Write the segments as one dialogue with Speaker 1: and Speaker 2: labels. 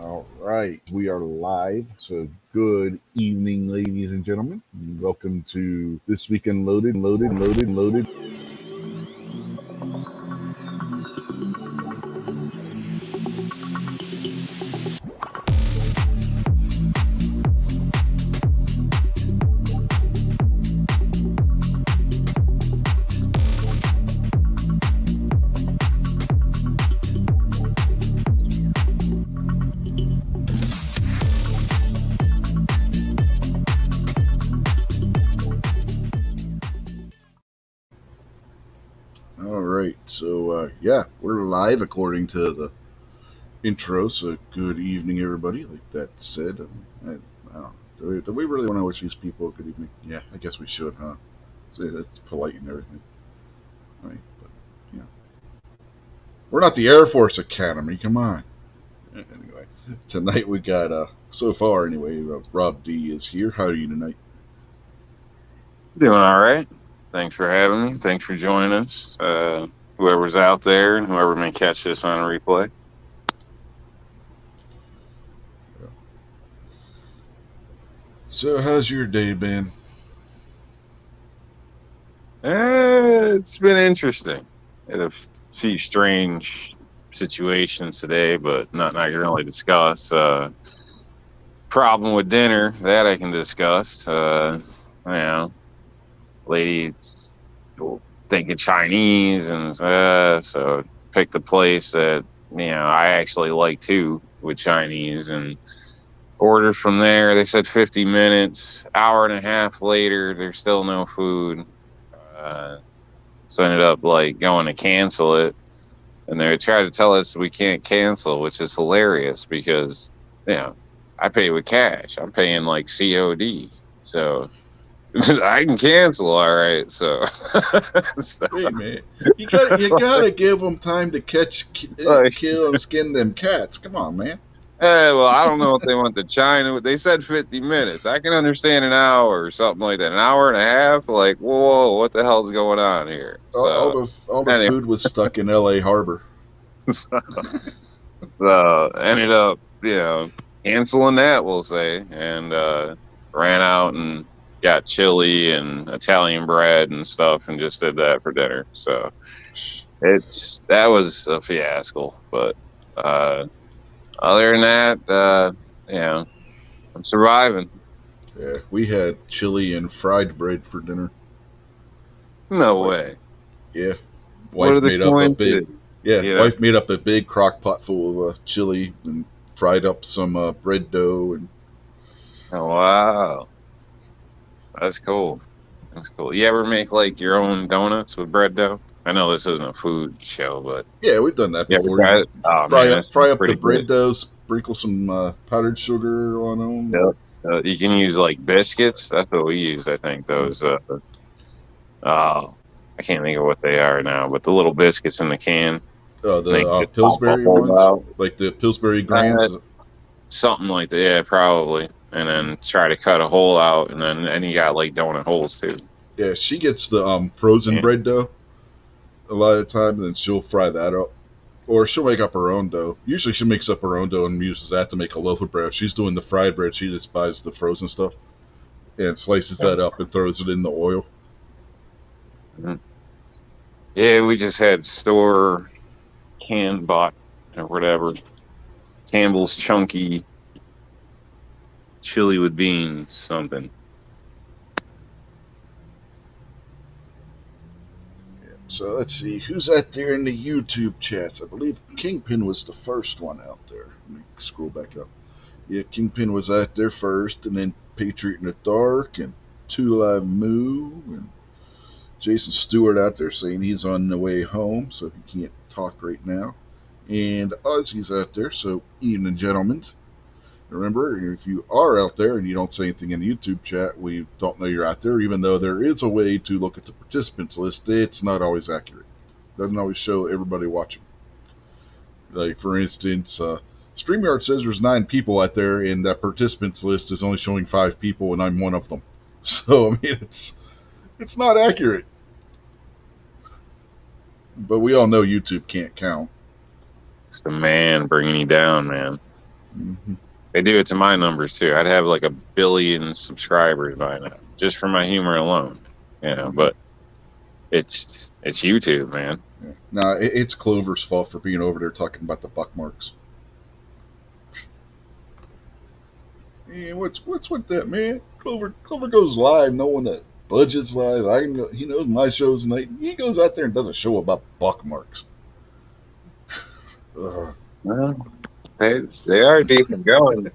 Speaker 1: All right, we are live. So, good evening, ladies and gentlemen. Welcome to This Week in Loaded. All right, so yeah, we're live according to the intro. So, good evening, everybody. Like that said, I don't know. Do we really want to wish these people a good evening? Yeah, I guess we should, huh? So that's polite and everything, right? But you know, we're not the Air Force Academy. Come on. Anyway, tonight we got so far anyway. Rob D is here. How are you tonight?
Speaker 2: Doing all right. Thanks for having me. Thanks for joining us. Whoever's out there and whoever may catch this on a replay.
Speaker 1: So, how's your day been?
Speaker 2: It's been interesting. Had a few strange situations today, but nothing I can really discuss. Problem with dinner that I can discuss. Lady thinking Chinese, and so picked a place that I actually like too with Chinese and ordered from there. They said 50 minutes. Hour and a half later, there's still no food. Uh, so I ended up like going to cancel it, and they tried to tell us we can't cancel, which is hilarious because you know I pay with cash. I'm paying like COD, so I can cancel. All right, so, so
Speaker 1: Hey man, you gotta give them time to catch,
Speaker 2: like,
Speaker 1: kill, and skin them cats. Come on, man.
Speaker 2: well, I don't know if they went to China. They said 50 minutes. I can understand an hour or something like that. An hour and a half? Like, whoa, what the hell's going on here?
Speaker 1: All the
Speaker 2: Anyway,
Speaker 1: food was stuck in L.A. Harbor.
Speaker 2: ended up, canceling that, we'll say, and ran out and got chili and Italian bread and stuff and just did that for dinner. So that was a fiasco. But uh, other than that, I'm surviving.
Speaker 1: Yeah, we had chili and fried bread for dinner.
Speaker 2: No
Speaker 1: Wife,
Speaker 2: way.
Speaker 1: yeah,
Speaker 2: What are
Speaker 1: wife
Speaker 2: the
Speaker 1: made up a big,
Speaker 2: coincidences?
Speaker 1: yeah,
Speaker 2: You know?
Speaker 1: wife made up a big crock pot full of chili and fried up some bread dough and
Speaker 2: Oh, wow. That's cool. That's cool. You ever make like your own donuts with bread dough? I know this isn't a food show, but
Speaker 1: yeah, we've done that
Speaker 2: you ever
Speaker 1: before. You
Speaker 2: tried it? Oh
Speaker 1: fry
Speaker 2: man,
Speaker 1: up
Speaker 2: that
Speaker 1: fry
Speaker 2: sounds
Speaker 1: up the
Speaker 2: pretty
Speaker 1: bread
Speaker 2: good.
Speaker 1: dough, sprinkle some powdered sugar on them,
Speaker 2: Yep.
Speaker 1: or
Speaker 2: You can use like biscuits. That's what we use. I think those. Oh, I can't think of what they are now, but the little biscuits in the can. They
Speaker 1: the
Speaker 2: just pop a
Speaker 1: Pillsbury
Speaker 2: hole
Speaker 1: ones,
Speaker 2: out.
Speaker 1: like the Pillsbury
Speaker 2: Uh,
Speaker 1: Grands.
Speaker 2: Something like that. Yeah, probably. And then try to cut a hole out, and you got like donut holes too.
Speaker 1: Yeah, she gets the frozen
Speaker 2: Yeah.
Speaker 1: bread dough a lot of the time, and then she'll fry that up. Or she'll make up her own dough. Usually she makes up her own dough and uses that to make a loaf of bread. If she's doing the fried bread, she just buys the frozen stuff and slices that up and throws it in the oil.
Speaker 2: Mhm. Yeah, we just had store canned bought or whatever. Campbell's chunky chili with beans, something.
Speaker 1: So let's see, who's out there in the YouTube chats? I believe Kingpin was the first one out there. Let me scroll back up. Yeah, Kingpin was out there first, and then Patriot in the Dark, and Two Live Moo, and Jason Stewart out there saying he's on the way home, so he can't talk right now. And Ozzy's out there, so evening, gentlemen. Remember, if you are out there and you don't say anything in the YouTube chat, we don't know you're out there, even though there is a way to look at the participants list. It's not always accurate. Doesn't always show everybody watching. Like, for instance, StreamYard says there's 9 people out there, and that participants list is only showing 5 people, and I'm one of them. So, I mean, it's not accurate. But we all know YouTube can't count.
Speaker 2: It's the man bringing you down, man.
Speaker 1: Mm-hmm.
Speaker 2: They do it to my numbers too. I'd have like 1 billion subscribers by now, just for my humor alone. But it's YouTube, man.
Speaker 1: Yeah. Nah, it's Clover's fault for being over there talking about the buck marks. And what's with that, man? Clover goes live knowing that Budget's live. He knows my show's tonight. He goes out there and does a show about buck marks.
Speaker 2: Well, they are decent going.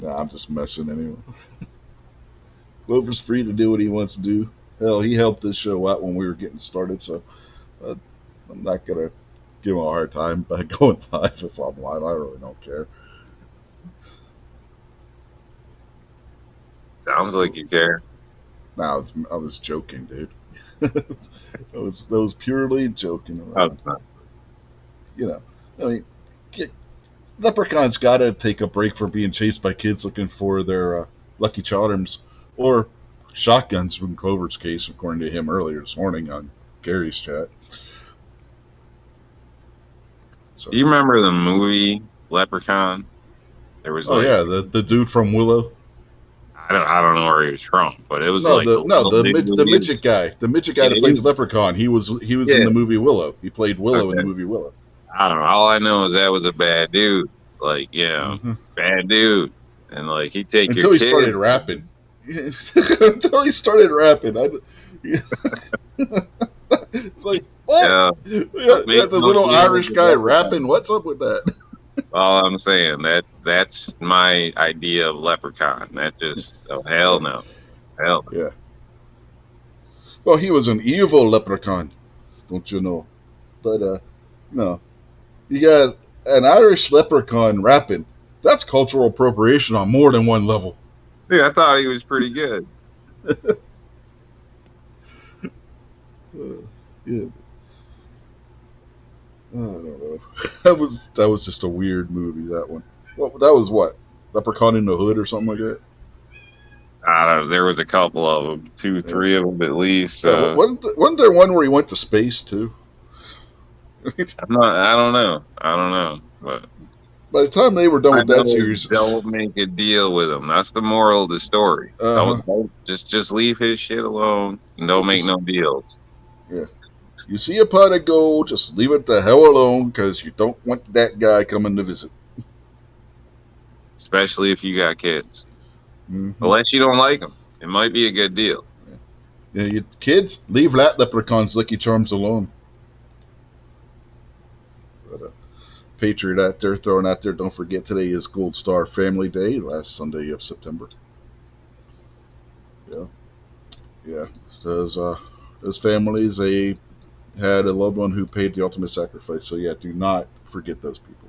Speaker 1: Nah, I'm just messing anyway. Clover's free to do what he wants to do. Hell, he helped this show out when we were getting started, so I'm not gonna give him a hard time by going live if I'm live. I really don't care.
Speaker 2: Sounds like you care.
Speaker 1: Nah, I was joking, dude. that was purely joking around. I mean, Leprechaun's got to take a break from being chased by kids looking for their Lucky Charms or shotguns in Clover's case, according to him earlier this morning on Gary's chat.
Speaker 2: So, do you remember the movie Leprechaun? There was
Speaker 1: the dude from Willow.
Speaker 2: I don't know where he was from, but it was
Speaker 1: the midget guy. The midget guy that played the Leprechaun. He was in the movie Willow. He played Willow in the movie Willow.
Speaker 2: I don't know. All I know is that was a bad dude. Bad dude. And he'd take
Speaker 1: until he started rapping. Until he started rapping. It's like, what? Yeah, this little Irish guy rapping. What's up with that?
Speaker 2: All I'm saying, that's my idea of Leprechaun. That just, hell no. Hell no.
Speaker 1: Yeah. Well, he was an evil leprechaun, don't you know? But, no. You got an Irish leprechaun rapping. That's cultural appropriation on more than one level.
Speaker 2: Yeah, I thought he was pretty good.
Speaker 1: Yeah. I don't know. That was just a weird movie, that one. Well, that was what? Leprechaun in the Hood or something like that?
Speaker 2: I don't know. There was a couple of them. 2, 3 of them at least.
Speaker 1: Wasn't there one where he went to space, too?
Speaker 2: I don't know. But
Speaker 1: by the time they were done with that series,
Speaker 2: don't make a deal with him. That's the moral of the story. Don't just leave his shit alone and don't make no deals.
Speaker 1: Yeah. You see a pot of gold, just leave it the hell alone because you don't want that guy coming to visit.
Speaker 2: Especially if you got kids.
Speaker 1: Mm-hmm.
Speaker 2: Unless you don't like them, it might be a good deal.
Speaker 1: Yeah, you kids, leave that Leprechaun's Lucky Charms alone. But Patriot out there throwing out there, don't forget today is Gold Star Family Day, last Sunday of September. Yeah. Those families, they had a loved one who paid the ultimate sacrifice. So yeah, do not forget those people.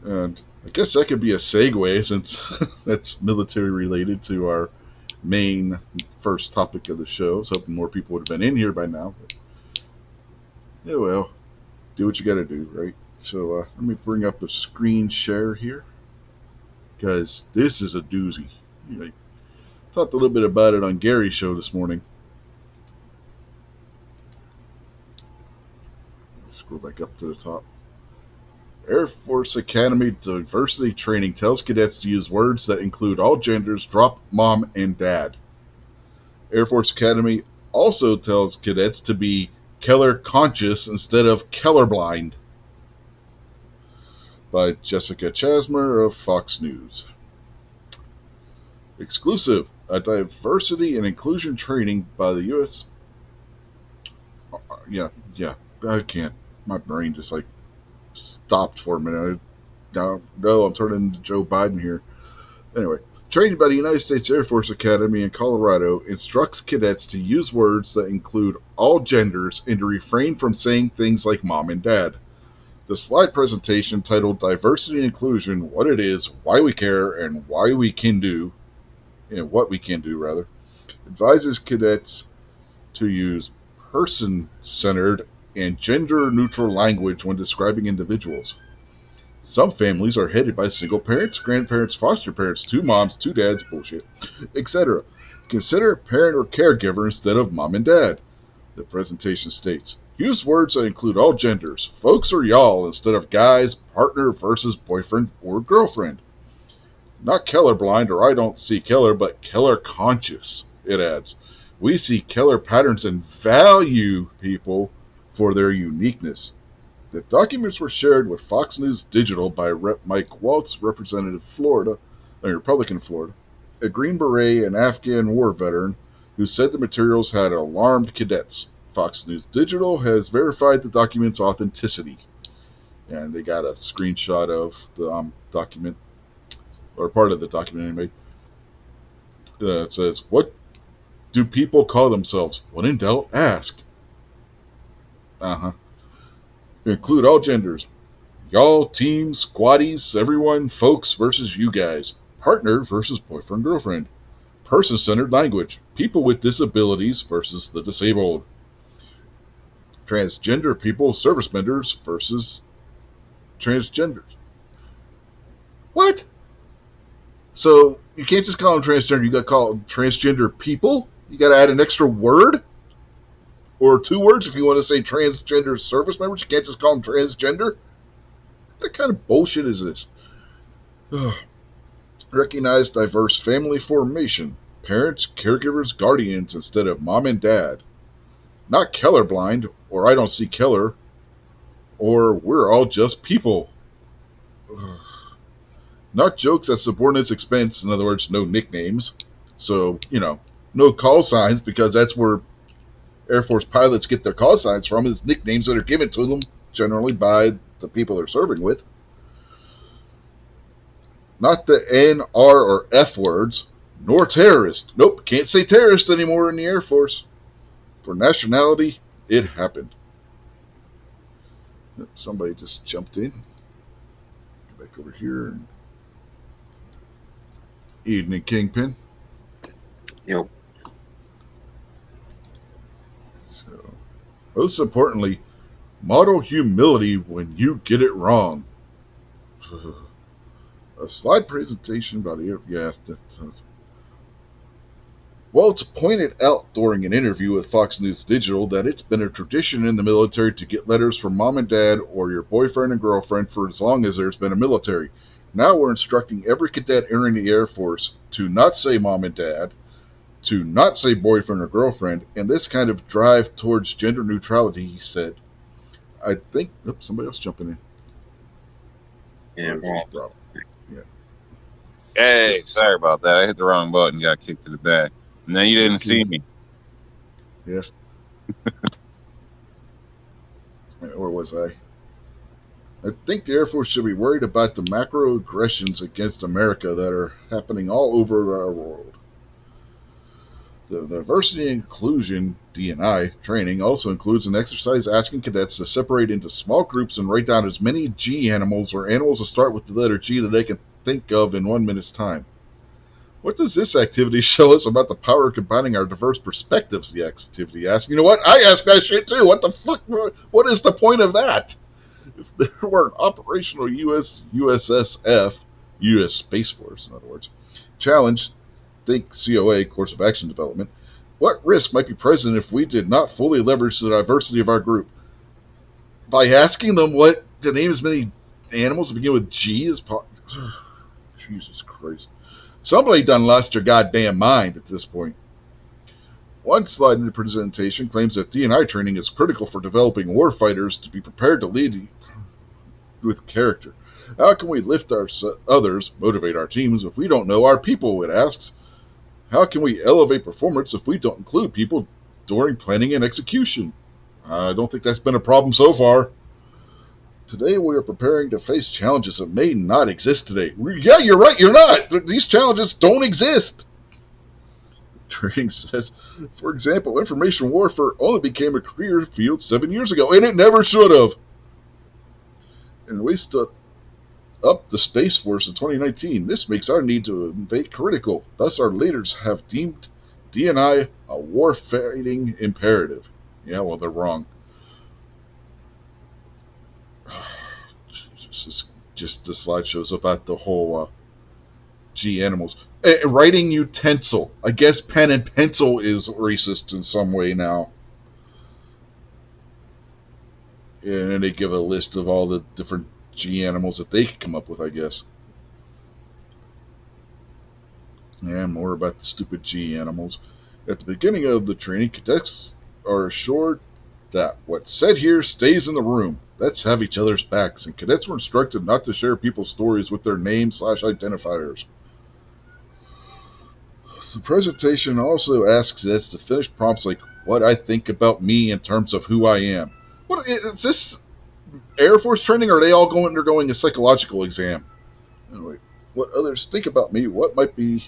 Speaker 1: And I guess that could be a segue, since that's military related, to our main first topic of the show. I was hoping more people would have been in here by now. But yeah, well, do what you got to do, right? So let me bring up a screen share here, because this is a doozy. I talked a little bit about it on Gary's show this morning. Scroll back up to the top. Air Force Academy Diversity Training tells cadets to use words that include all genders, drop mom and dad. Air Force Academy also tells cadets to be Keller conscious instead of colorblind. By Jessica Chasmer of Fox News. Exclusive, a diversity and inclusion training by the U.S. Yeah, I can't. My brain just stopped for a minute. No, I'm turning into Joe Biden here. Anyway, training by the United States Air Force Academy in Colorado instructs cadets to use words that include all genders and to refrain from saying things like mom and dad. The slide presentation, titled Diversity and Inclusion, What It Is, Why We Care, and What We Can Do, advises cadets to use person-centered and gender-neutral language when describing individuals. Some families are headed by single parents, grandparents, foster parents, 2 moms, 2 dads, bullshit, etc. Consider parent or caregiver instead of mom and dad. The presentation states, use words that include all genders, folks or y'all, instead of guys, partner versus boyfriend or girlfriend. Not colorblind or I don't see color, but color conscious, it adds. We see color patterns and value people for their uniqueness. The documents were shared with Fox News Digital by Rep. Mike Waltz, Republican Florida, a Green Beret and Afghan war veteran who said the materials had alarmed cadets. Fox News Digital has verified the document's authenticity. And they got a screenshot of the document, or part of the document anyway. It says, what do people call themselves? When in doubt, ask. Include all genders. Y'all, teams, squaddies, everyone, folks versus you guys. Partner versus boyfriend, girlfriend. Person-centered language. People with disabilities versus the disabled. Transgender people, service members versus transgenders. What? So you can't just call them transgender, you got to call them transgender people? You got to add an extra word? Or 2 words if you want to say transgender service members? You can't just call them transgender? What kind of bullshit is this? Recognize diverse family formation. Parents, caregivers, guardians instead of mom and dad. Not colorblind, or I don't see color, or we're all just people. Not jokes at subordinates' expense, in other words, no nicknames. So, no call signs, because that's where Air Force pilots get their call signs from, is nicknames that are given to them, generally by the people they're serving with. Not the N, R, or F words, nor terrorist. Nope, can't say terrorist anymore in the Air Force. For nationality, it happened. Somebody just jumped in. Get back over here. Evening, Kingpin.
Speaker 3: Yep.
Speaker 1: So, most importantly, model humility when you get it wrong. A slide presentation about Waltz pointed out during an interview with Fox News Digital that it's been a tradition in the military to get letters from mom and dad or your boyfriend and girlfriend for as long as there's been a military. Now we're instructing every cadet entering the Air Force to not say mom and dad, to not say boyfriend or girlfriend, and this kind of drive towards gender neutrality, he said. I think... Oops, somebody else jumping in.
Speaker 3: Yeah,
Speaker 1: well, yeah.
Speaker 2: Hey, sorry about that. I hit the wrong button, got kicked to the back. And then you didn't see me.
Speaker 1: Yes. Where was I? I think the Air Force should be worried about the macroaggressions against America that are happening all over our world. The diversity and inclusion D&I training also includes an exercise asking cadets to separate into small groups and write down as many G animals or animals that start with the letter G that they can think of in 1 minute's time. What does this activity show us about the power of combining our diverse perspectives? The activity asks. You know what? I ask that shit too. What the fuck? What is the point of that? If there were an operational USSF, U.S. Space Force, in other words, challenge, think COA, Course of Action Development, what risk might be present if we did not fully leverage the diversity of our group? By asking them what to name as many animals that begin with G as possible. Jesus Christ. Somebody done lost their goddamn mind at this point. One slide in the presentation claims that D&I training is critical for developing warfighters to be prepared to lead with character. How can we lift our others, motivate our teams, if we don't know our people, it asks. How can we elevate performance if we don't include people during planning and execution? I don't think that's been a problem so far. Today we are preparing to face challenges that may not exist today. Yeah, you're right, you're not. These challenges don't exist. Training says, for example, information warfare only became a career field 7 years ago, and it never should have. And we stood up the Space Force in 2019. This makes our need to invade critical. Thus, our leaders have deemed D&I a warfighting imperative. Yeah, well, they're wrong. Just the slide shows about the whole G animals. Writing utensil. I guess pen and pencil is racist in some way now. And then they give a list of all the different G animals that they could come up with, I guess. Yeah, more about the stupid G animals. At the beginning of the training, cadets are assured that what's said here stays in the room. Let's have each other's backs, and cadets were instructed not to share people's stories with their names/identifiers. The presentation also asks us to finish prompts like, what I think about me in terms of who I am. What is this? Air Force training, or are they all undergoing a psychological exam? Anyway, what others think about me, what might be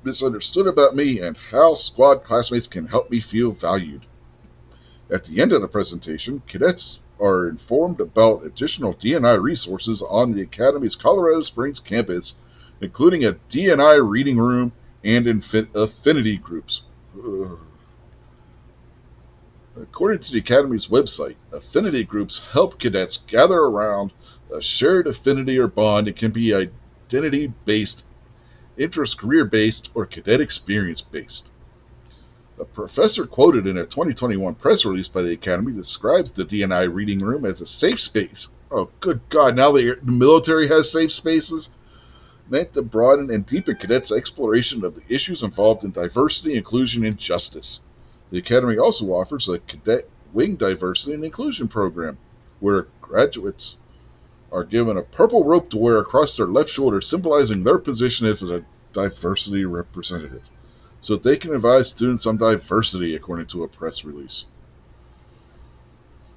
Speaker 1: misunderstood about me, and how squad classmates can help me feel valued. At the end of the presentation, cadets are informed about additional DNI resources on the Academy's Colorado Springs campus, including a DNI reading room and affinity groups. According to the Academy's website, affinity groups help cadets gather around a shared affinity or bond. It can be identity-based, interest career-based, or cadet experience-based. A professor quoted in a 2021 press release by the Academy describes the DNI reading room as a safe space. Oh, good God, now the military has safe spaces? Meant to broaden and deepen cadets' exploration of the issues involved in diversity, inclusion, and justice. The Academy also offers a Cadet Wing Diversity and Inclusion program, where graduates are given a purple rope to wear across their left shoulder, symbolizing their position as a diversity representative, so that they can advise students on diversity, according to a press release.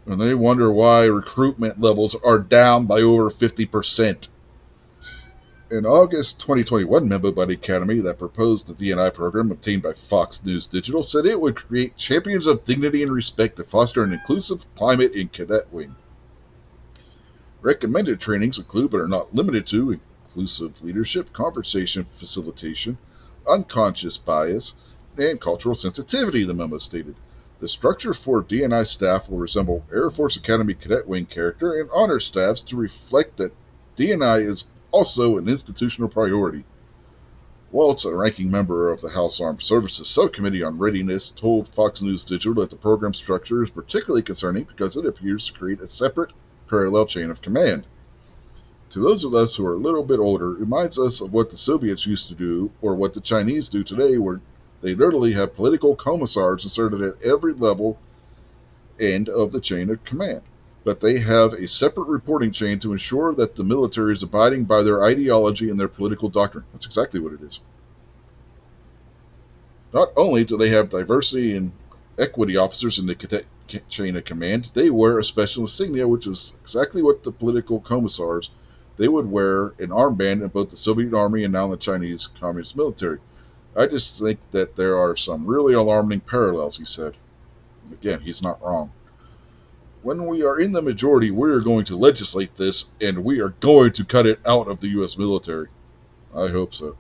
Speaker 1: And they wonder why recruitment levels are down by over 50%. An August 2021 memo by the Academy that proposed the DNI program obtained by Fox News Digital said it would create champions of dignity and respect to foster an inclusive climate in Cadet Wing. Recommended trainings include, but are not limited to, inclusive leadership, conversation facilitation, unconscious bias, and cultural sensitivity, the memo stated. The structure for DNI staff will resemble Air Force Academy Cadet Wing character and honor staffs to reflect that DNI is also an institutional priority. Waltz, a ranking member of the House Armed Services Subcommittee on Readiness, told Fox News Digital that the program structure is particularly concerning because it appears to create a separate, parallel chain of command. To those of us who are a little bit older, it reminds us of what the Soviets used to do, or what the Chinese do today, where they literally have political commissars inserted at every level end of the chain of command. But they have a separate reporting chain to ensure that the military is abiding by their ideology and their political doctrine. That's exactly what it is. Not only do they have diversity and equity officers in the cadet chain of command, they wear a special insignia, which is exactly what the political commissars, they would wear an armband in both the Soviet Army and now the Chinese Communist military. I just think that there are some really alarming parallels, he said. Again, he's not wrong. When we are in the majority, we are going to legislate this, and we are going to cut it out of the U.S. military. I hope so.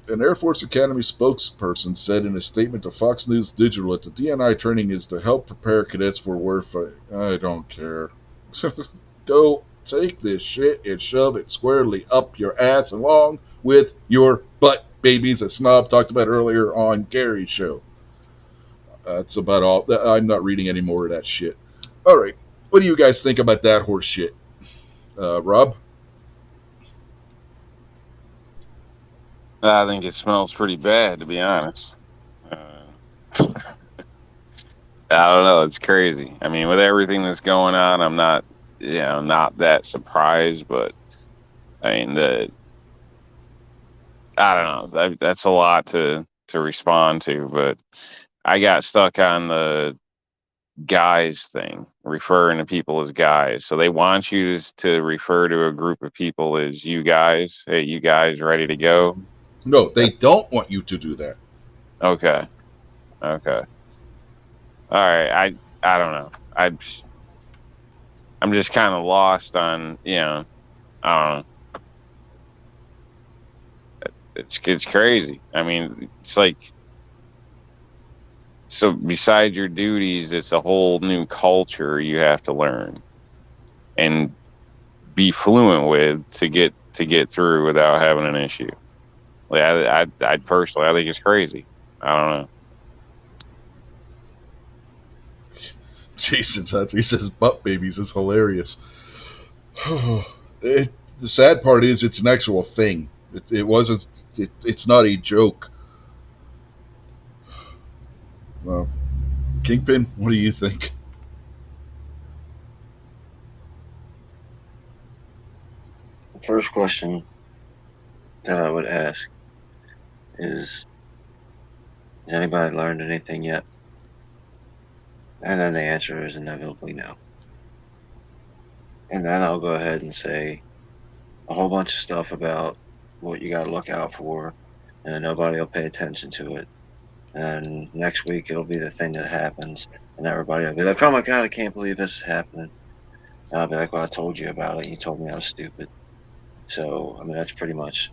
Speaker 1: An Air Force Academy spokesperson said in a statement to Fox News Digital that the DNI training is to help prepare cadets for warfighting. I don't care. Go take this shit and shove it squarely up your ass along with your butt, babies, as Snob talked about earlier on Gary's show. That's about all. I'm not reading any more of that shit. All right, what do you guys think about that horse shit? Rob?
Speaker 2: I think it smells pretty bad, to be honest. I don't know. It's crazy. I mean, with everything that's going on, I'm not, not that surprised. But I mean, I don't know. That's a lot to respond to. But I got stuck on the guys thing, referring to people as guys. So they want you to refer to a group of people as you guys. Hey, you guys ready to go?
Speaker 1: No, they don't want you to do that.
Speaker 2: Okay. All right. I don't know. I'm just kind of lost on, I don't know. It's crazy. I mean, it's like, so besides your duties, it's a whole new culture you have to learn. And be fluent with to get through without having an issue. Like I personally, I think it's crazy. I don't know.
Speaker 1: Jason he says butt babies is hilarious. The sad part is it's an actual thing. It wasn't. It's not a joke. Well, Kingpin, what do you think?
Speaker 3: The first question that I would ask is, has anybody learned anything yet? And then the answer is inevitably no. And then I'll go ahead and say a whole bunch of stuff about what you got to look out for, and nobody will pay attention to it. And next week it'll be the thing that happens, and everybody will be like, "Oh my God, I can't believe this is happening." And I'll be like, "Well, I told you about it. And you told me I was stupid." So I mean, that's pretty much.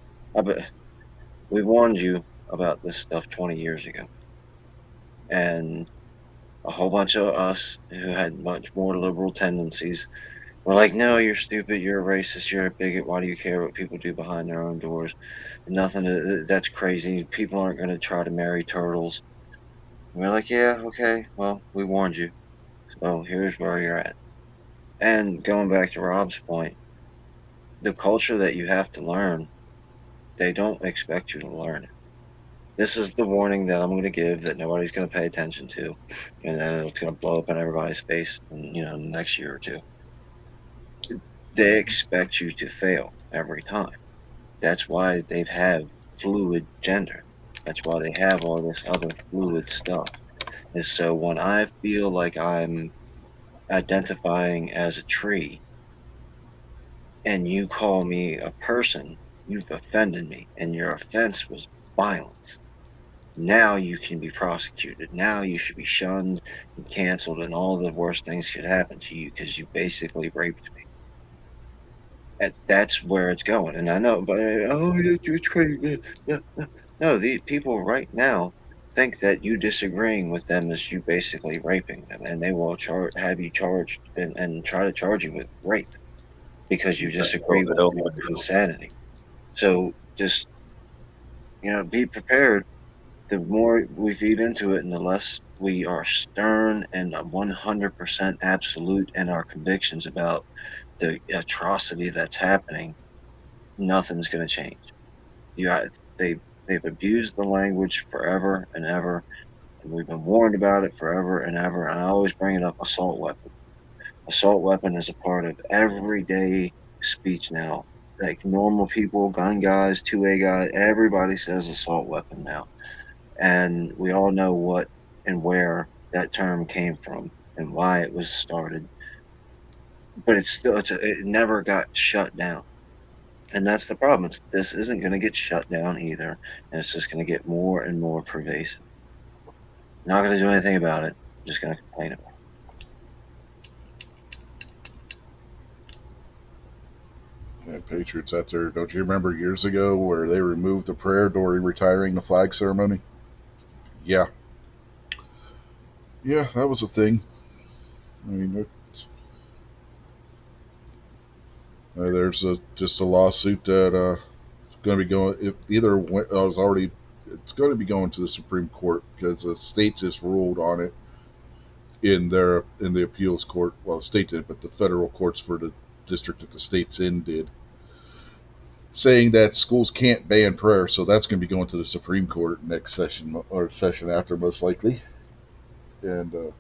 Speaker 3: We warned you about this stuff 20 years ago, and a whole bunch of us who had much more liberal tendencies were like, "No, you're stupid. You're a racist. You're a bigot. Why do you care what people do behind their own doors? Nothing. That's crazy. People aren't going to try to marry turtles." And we're like, "Yeah, okay. Well, we warned you. So here's where you're at." And going back to Rob's point, the culture that you have to learn, they don't expect you to learn it. This is the warning that I'm going to give that nobody's going to pay attention to, and then it's going to blow up in everybody's face in, the next year or two. They expect you to fail every time. That's why they've had fluid gender. That's why they have all this other fluid stuff. And so when I feel like I'm identifying as a tree and you call me a person, you've offended me, and your offense was violence. Now you can be prosecuted. Now you should be shunned and canceled, and all the worst things could happen to you because you basically raped me. And that's where it's going. And I know, but you're crazy. No, these people right now think that you disagreeing with them is you basically raping them, and they will have you charged and try to charge you with rape because you disagree with their insanity. So just be prepared. The more we feed into it, and the less we are stern and 100% absolute in our convictions about the atrocity that's happening, nothing's going to change. They've abused the language forever and ever, and we've been warned about it forever and ever. And I always bring it up: assault weapon. Assault weapon is a part of everyday speech now. Like normal people, gun guys, 2A guys, everybody says assault weapon now. And we all know what and where that term came from and why it was started. But it never got shut down. And that's the problem. This isn't going to get shut down either. And it's just going to get more and more pervasive. Not going to do anything about it. I'm just going to complain about it.
Speaker 1: Yeah, Patriots out there. Don't you remember years ago where they removed the prayer during retiring the flag ceremony? Yeah. Yeah, that was a thing. I mean, there's just a lawsuit that going to be going. It's going to be going to the Supreme Court because the state just ruled on it in the appeals court. Well, the state didn't, but the federal courts for the district that the state's in did, saying that schools can't ban prayer. So that's going to be going to the Supreme Court next session or session after, most likely. And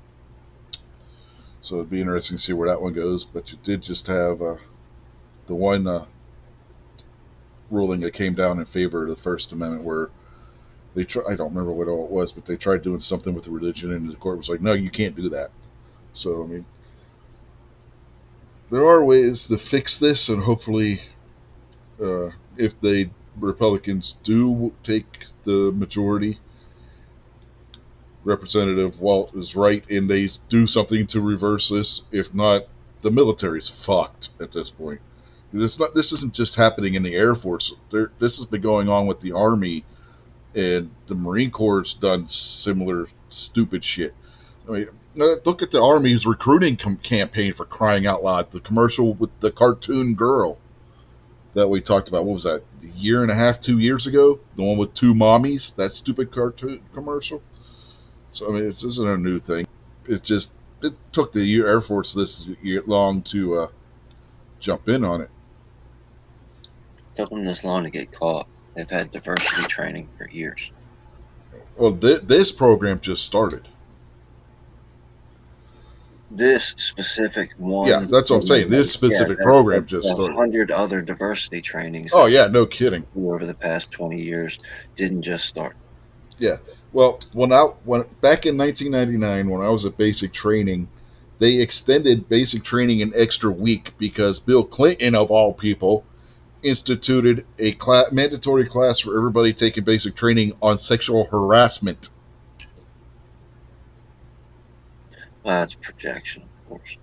Speaker 1: so it'd be interesting to see where that one goes. But you did just have the one ruling that came down in favor of the First Amendment, where I don't remember what all it was, but they tried doing something with the religion, and the court was like, no, you can't do that. So, I mean, there are ways to fix this, and hopefully, if the Republicans do take the majority, Representative Walt is right, and they do something to reverse this. If not, the military's fucked at this point. This isn't just happening in the Air Force. This has been going on with the Army, and the Marine Corps has done similar stupid shit. I mean, look at the Army's recruiting campaign, for crying out loud. The commercial with the cartoon girl that we talked about. What was that? A year and a half, 2 years ago? The one with two mommies? That stupid cartoon commercial? So, I mean, it isn't a new thing. It took the Air Force this long to jump in on it.
Speaker 3: Took them this long to get caught. They've had diversity training for years.
Speaker 1: Well, this program just started.
Speaker 3: This specific one.
Speaker 1: Yeah, that's what I'm saying. This specific program just started.
Speaker 3: 100 other diversity trainings.
Speaker 1: Oh, yeah, no kidding.
Speaker 3: Over the past 20 years didn't just start.
Speaker 1: Yeah. Well, when back in 1999, when I was at basic training, they extended basic training an extra week because Bill Clinton, of all people, instituted a mandatory class for everybody taking basic training on sexual harassment.
Speaker 3: Well, that's projection, of course.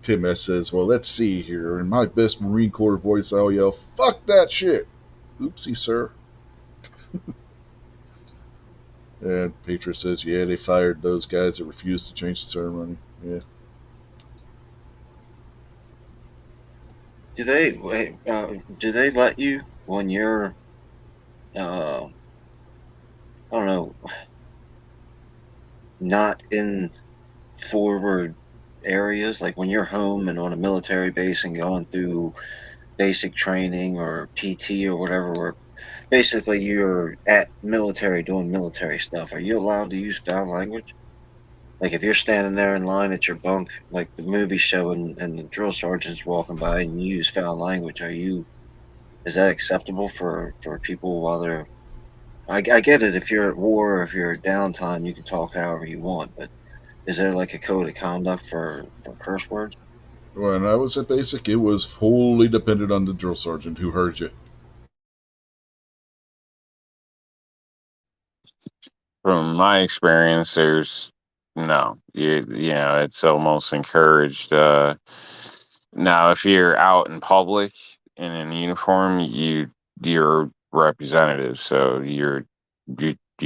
Speaker 1: Tim S. says, well, let's see here. In my best Marine Corps voice, I'll yell, fuck that shit. Oopsie, sir. And Petra says, yeah, they fired those guys that refused to change the ceremony. Yeah.
Speaker 3: Do they let you when you're, I don't know, not in forward areas, like when you're home and on a military base and going through basic training or PT or whatever, where basically you're at military doing military stuff, are you allowed to use foul language? Like if you're standing there in line at your bunk, like the movie show, and the drill sergeant's walking by and you use foul language, is that acceptable for people while they're, I get it, if you're at war or if you're at downtime, you can talk however you want, but is there like a code of conduct for curse words?
Speaker 1: When I was at basic, it was wholly dependent on the drill sergeant who heard you.
Speaker 2: From my experience, there's no, you know, it's almost encouraged. Now, if you're out in public in a uniform, you're representative, so you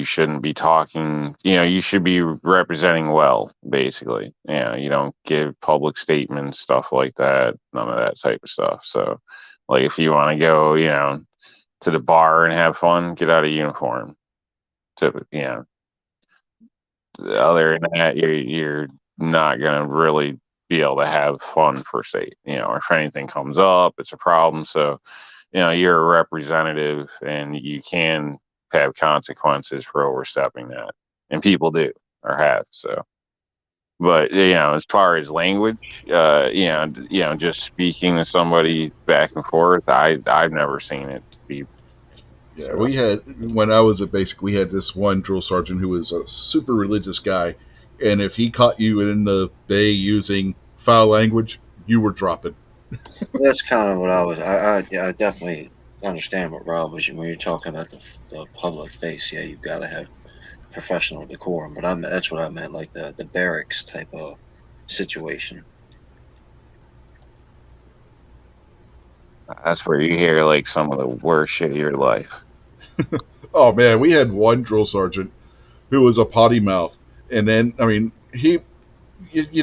Speaker 2: shouldn't be talking. You know, you should be representing well, basically. You know, you don't give public statements, stuff like that, none of that type of stuff. So, like, if you want to go, you know, to the bar and have fun, get out of uniform. You know, other than that, you're not gonna really be able to have fun per se. You know, if anything comes up, it's a problem. So, you know, you're a representative, and you can have consequences for overstepping that, and people do or have. So, but you know, as far as language, you know, just speaking to somebody back and forth, I've never seen it be.
Speaker 1: Yeah, we had, when I was at basic, we had this one drill sergeant who was a super religious guy, and if he caught you in the bay using foul language, you were dropping.
Speaker 3: That's kind of what I definitely understand what Rob was, when you're talking about the public face. Yeah, you've got to have professional decorum, but that's what I meant, like the barracks type of situation.
Speaker 2: That's where you hear like some of the worst shit of your life.
Speaker 1: Oh man, we had one drill sergeant who was a potty mouth, and then I mean you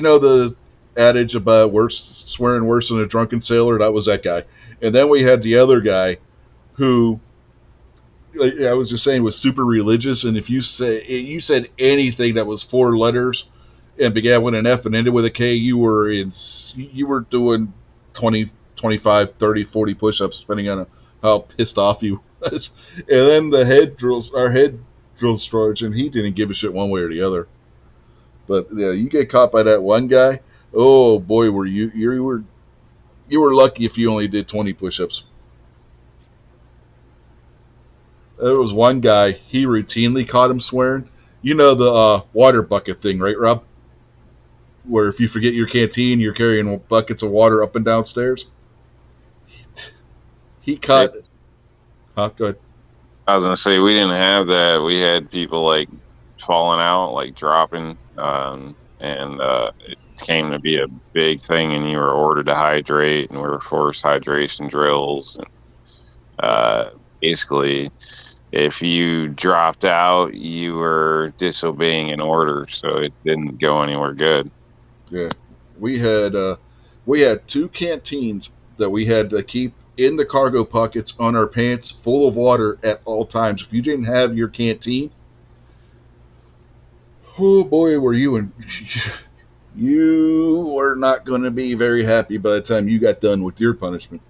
Speaker 1: know the adage about swearing worse than a drunken sailor. That was that guy. And then we had the other guy who, like I was just saying, was super religious, and if you said anything that was 4 letters and began with an F and ended with a K, you were doing 20, 25, 30, 40 push-ups, depending on how pissed off you was. And then our head drill sergeant, he didn't give a shit one way or the other. But yeah, you get caught by that one guy, oh boy, you were lucky if you only did 20 push-ups. There was one guy, he routinely caught him swearing. You know the water bucket thing, right, Rob? Where if you forget your canteen, you're carrying buckets of water up and downstairs. He caught. Huh? Go ahead.
Speaker 2: I was gonna say we didn't have that. We had people like falling out, like dropping. and it came to be a big thing, and you were ordered to hydrate, and we were forced hydration drills, and basically, if you dropped out, you were disobeying an order, so it didn't go anywhere good.
Speaker 1: Yeah, we had 2 canteens that we had to keep in the cargo pockets on our pants, full of water at all times. If you didn't have your canteen, oh boy, were you in. You were not going to be very happy by the time you got done with your punishment.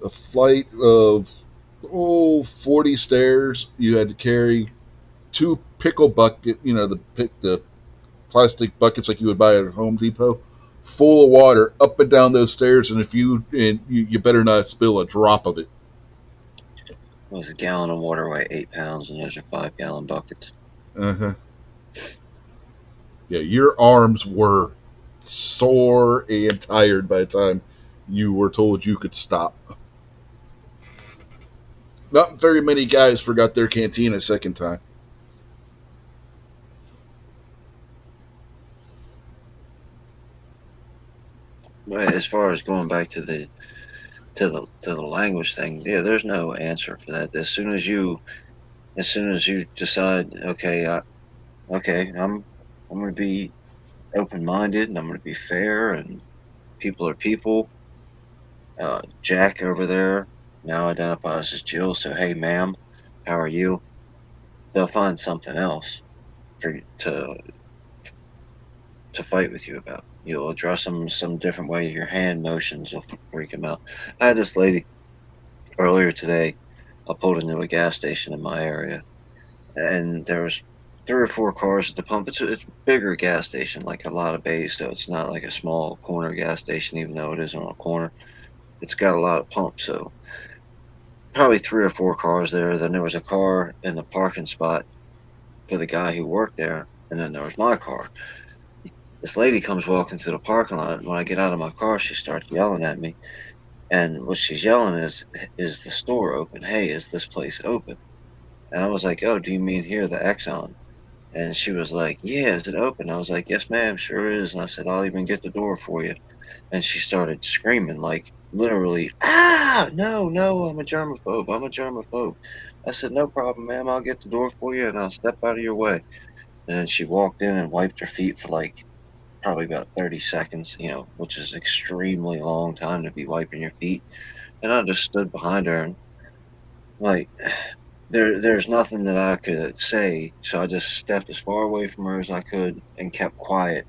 Speaker 1: A flight of 40 stairs. You had to carry 2 pickle bucket, the plastic buckets like you would buy at Home Depot, full of water up and down those stairs, and you better not spill a drop of it.
Speaker 3: It was a gallon of water weigh 8 pounds, and those are 5-gallon buckets.
Speaker 1: Uh-huh. Yeah, your arms were sore and tired by the time you were told you could stop. Not very many guys forgot their canteen a second time.
Speaker 3: But as far as going back to the language thing, yeah, there's no answer for that. As soon as you decide, okay, I'm going to be open-minded, and I'm going to be fair, and people are people. Jack over there now identifies as Jill, so hey, ma'am, how are you? They'll find something else for you to fight with you about. You'll address them some different way. Your hand motions will freak them out. I had this lady earlier today. I pulled into a gas station in my area, and there was 3 or 4 cars at the pump. It's a bigger gas station, like a lot of bays, so it's not like a small corner gas station, even though it is on a corner. It's got a lot of pumps, so probably 3 or 4 cars there. Then there was a car in the parking spot for the guy who worked there, and then there was my car. This lady comes walking to the parking lot, and when I get out of my car, she starts yelling at me. And what she's yelling is the store open? Hey, is this place open? And I was like, oh, do you mean here, the Exxon? And she was like, yeah, is it open? I was like, yes, ma'am, sure is. And I said, I'll even get the door for you. And she started screaming, like, literally, no, I'm a germaphobe. I said, no problem, ma'am, I'll get the door for you, and I'll step out of your way. And then she walked in and wiped her feet for like probably about 30 seconds, which is extremely long time to be wiping your feet. And I just stood behind her, and like, there's nothing that I could say, so I just stepped as far away from her as I could and kept quiet.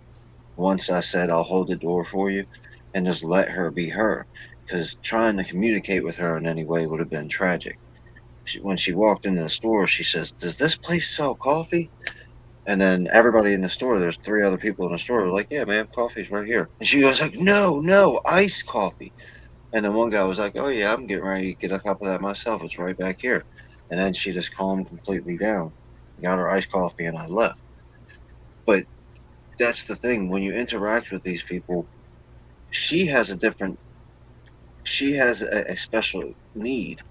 Speaker 3: Once I said, I'll hold the door for you, and just let her be her, because trying to communicate with her in any way would have been tragic. When she walked into the store, she says, does this place sell coffee? And then everybody in the store, there's 3 other people in the store, were like, yeah, man, coffee's right here. And she was like, no, iced coffee. And then one guy was like, oh, yeah, I'm getting ready to get a cup of that myself. It's right back here. And then she just calmed completely down, got her iced coffee, and I left. But that's the thing. When you interact with these people, she has a special need.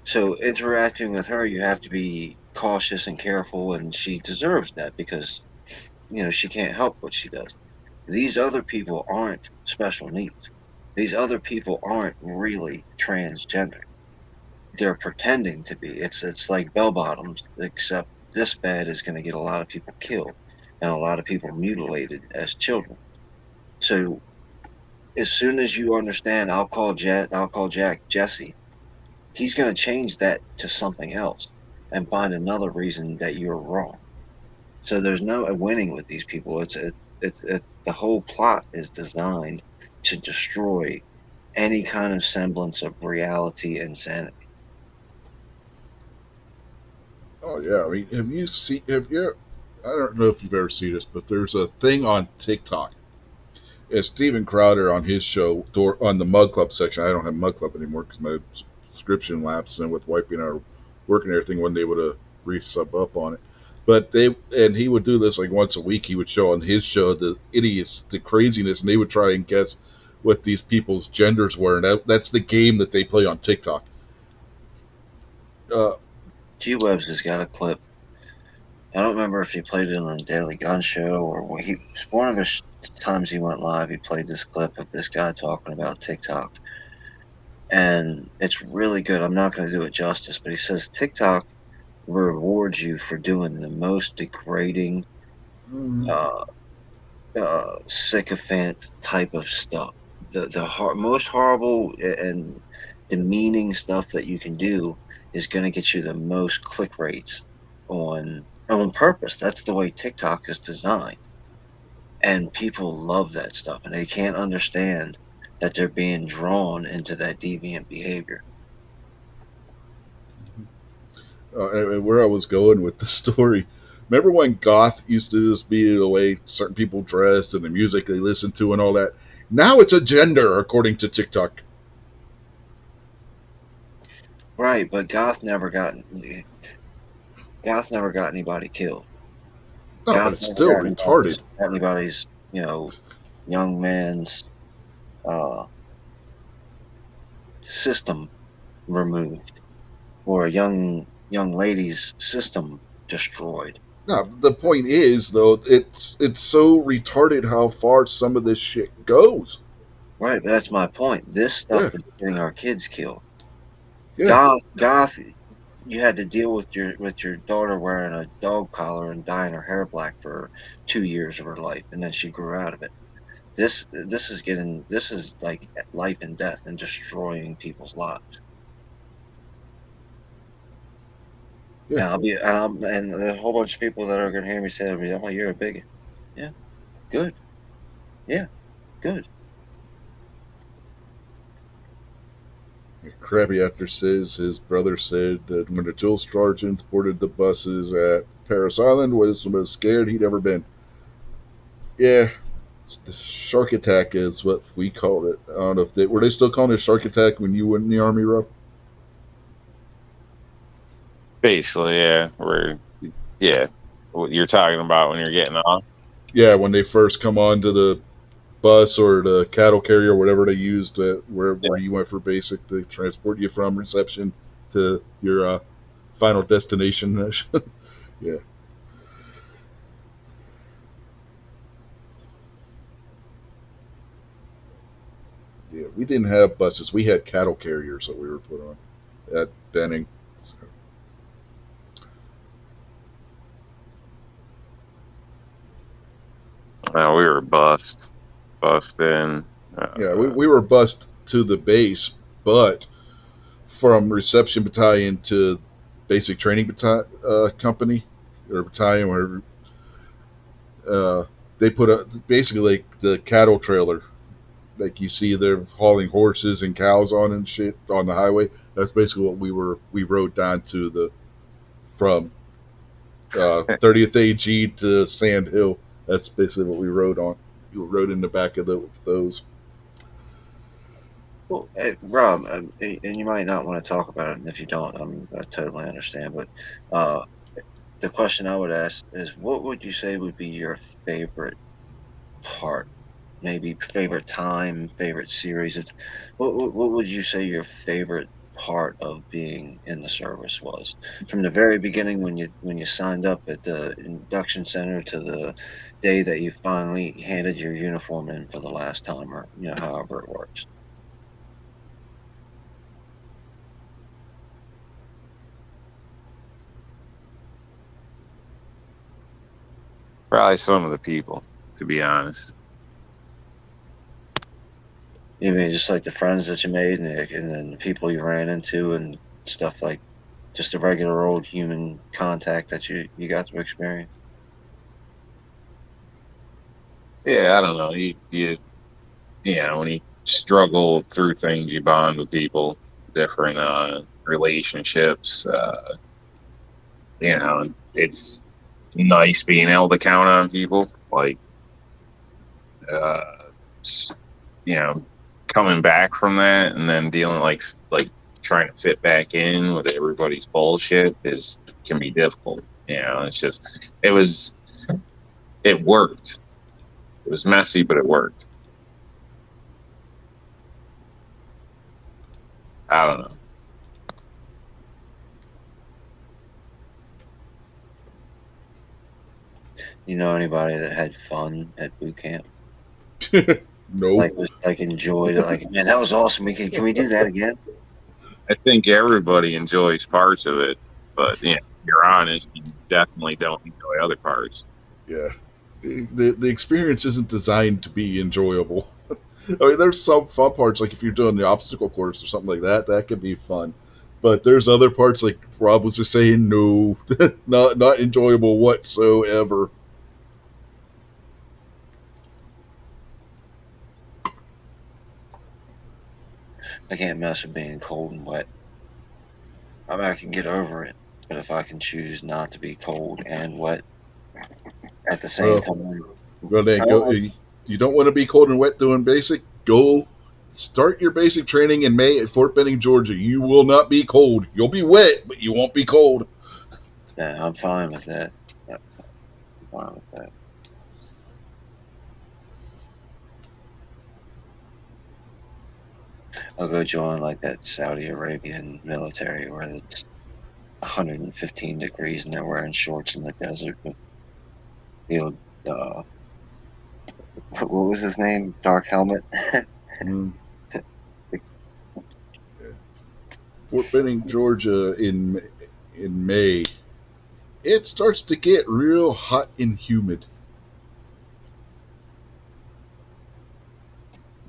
Speaker 3: So interacting with her, you have to be cautious and careful, and she deserves that because, she can't help what she does. These other people aren't special needs. These other people aren't really transgender. They're pretending to be. It's like bell bottoms, except this bed is going to get a lot of people killed and a lot of people mutilated as children. So as soon as you understand, I'll call Jack Jesse, he's going to change that to something else and find another reason that you're wrong. So there's no winning with these people. The whole plot is designed to destroy any kind of semblance of reality and sanity.
Speaker 1: Oh yeah, I mean, I don't know if you've ever seen this, but there's a thing on TikTok. It's Steven Crowder on his show on the Mug Club section. I don't have Mug Club anymore because my subscription lapsed, and with wiping our work and everything, wasn't able to re-sub up on it. But he would do this like once a week. He would show on his show the idiots, the craziness, and they would try and guess what these people's genders were, and that's the game that they play on TikTok.
Speaker 3: G-Webs has got a clip I don't remember if he played it on the Daily Gun Show or one of his times he went live. He played this clip of this guy talking about TikTok, and it's really good. I'm not going to do it justice, but he says TikTok rewards you for doing the most degrading,
Speaker 1: Mm,
Speaker 3: uh, sycophant type of stuff. Most horrible and demeaning stuff that you can do is going to get you the most click rates on purpose. That's the way TikTok is designed, and people love that stuff, and they can't understand that they're being drawn into that deviant behavior.
Speaker 1: and where I was going with the story. Remember when goth used to just be the way certain people dressed and the music they listened to and all that? Now it's a gender, according to TikTok.
Speaker 3: Right, but Goth never got anybody killed.
Speaker 1: No, but
Speaker 3: Goth
Speaker 1: it's
Speaker 3: never
Speaker 1: still
Speaker 3: got
Speaker 1: retarded.
Speaker 3: anybody's young man's uh, system removed, or a young lady's system destroyed.
Speaker 1: No, the point is though, it's so retarded how far some of this shit goes.
Speaker 3: Right, but that's my point. This stuff
Speaker 1: Yeah,
Speaker 3: is getting our kids killed.
Speaker 1: yeah.
Speaker 3: Goth, you had to deal with your daughter wearing a dog collar and dyeing her hair black for 2 years of her life, and then she grew out of it. This is like life and death and destroying people's lives.
Speaker 1: Yeah.
Speaker 3: And there's a whole bunch of people that are going to hear me say, "Oh, you're a bigot." Yeah, good. Yeah, good.
Speaker 1: Crappy actor says his brother said that when the drill sergeants boarded the buses at Paris Island was the most scared he'd ever been. Yeah, the shark attack is what we called it. I don't know if were they still calling it shark attack when you went in the army, Rob?
Speaker 2: Basically, yeah. Yeah, what you're talking about when you're getting off.
Speaker 1: Yeah, when they first come onto the bus or the cattle carrier, whatever they used, where you went for basic to transport you from reception to your final destination. Yeah. Yeah, we didn't have buses. We had cattle carriers that we were put on at Benning. So,
Speaker 2: No, we were bust in.
Speaker 1: yeah, we were bused to the base, but from reception battalion to basic training company or battalion, whatever, uh, they put basically like the cattle trailer, like you see they're hauling horses and cows on and shit on the highway. That's basically what we rode down to the from 30th AG to Sand Hill. That's basically what we rode on. We rode in the back of those.
Speaker 3: Well, hey, Rob, and you might not want to talk about it, and if you don't, I totally understand. But uh, the question I would ask is, what would you say would be your favorite part? Maybe favorite time, favorite series. What would you say your favorite part of being in the service was, from the very beginning when you signed up at the induction center to the day that you finally handed your uniform in for the last time, or however it works.
Speaker 2: Probably some of the people, to be honest.
Speaker 3: You mean just like the friends that you made, and then the people you ran into and stuff, like just the regular old human contact that you got to experience?
Speaker 2: Yeah, I don't know. When you struggle through things, you bond with people, different relationships. It's nice being able to count on people. Like, uh, s- you know, coming back from that and then dealing like trying to fit back in with everybody's bullshit is can be difficult. It's just it worked. It was messy, but it worked. I don't know.
Speaker 3: You know anybody that had fun at boot camp?
Speaker 1: No.
Speaker 3: Like was like enjoyed it? Like, man, that was awesome. Can we do that again?
Speaker 2: I think everybody enjoys parts of it, but if you're honest, you definitely don't enjoy other parts.
Speaker 1: Yeah. The experience isn't designed to be enjoyable. I mean, there's some fun parts, like if you're doing the obstacle course or something like that, that could be fun. But there's other parts, like Rob was just saying, no, not enjoyable whatsoever.
Speaker 3: I can't mess with being cold and wet. I mean, I can get over it, but if I can choose not to be cold and wet at the same time,
Speaker 1: Well, then you don't want to be cold and wet doing basic? Go start your basic training in May at Fort Benning, Georgia. You will not be cold. You'll be wet, but you won't be cold.
Speaker 3: yeah, I'm fine with that. I'm fine with that. I'll go join like that Saudi Arabian military where it's 115 degrees and they're wearing shorts in the desert with the old, what was his name? Dark Helmet.
Speaker 1: Fort Benning, Georgia in May. It starts to get real hot and humid.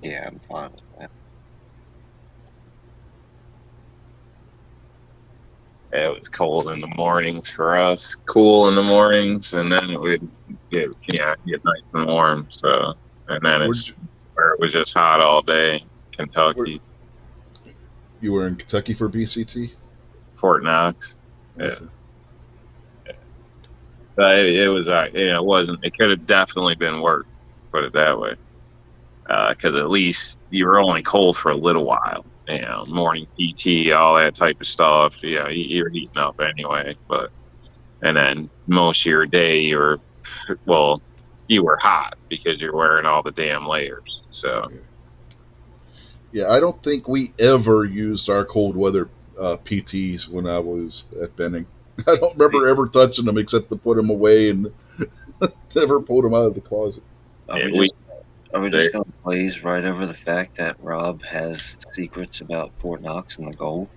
Speaker 3: Yeah, I'm fine with that.
Speaker 2: It was cold in the mornings for us, cool in the mornings, and then it would get nice and warm. So, and then it's where it was just hot all day. Kentucky.
Speaker 1: You were in Kentucky for BCT?
Speaker 2: Fort Knox. Yeah. But it was, it wasn't. It could have definitely been worse. Put it that way, because at least you were only cold for a little while. Morning PT, all that type of stuff. You're heating up anyway. And then most of your day, you were hot because you're wearing all the damn layers. So.
Speaker 1: Yeah, I don't think we ever used our cold weather PTs when I was at Benning. I don't remember ever touching them except to put them away and never pulled them out of the closet.
Speaker 3: Are we just going to blaze right over the fact that Rob has secrets about Fort Knox and the gold?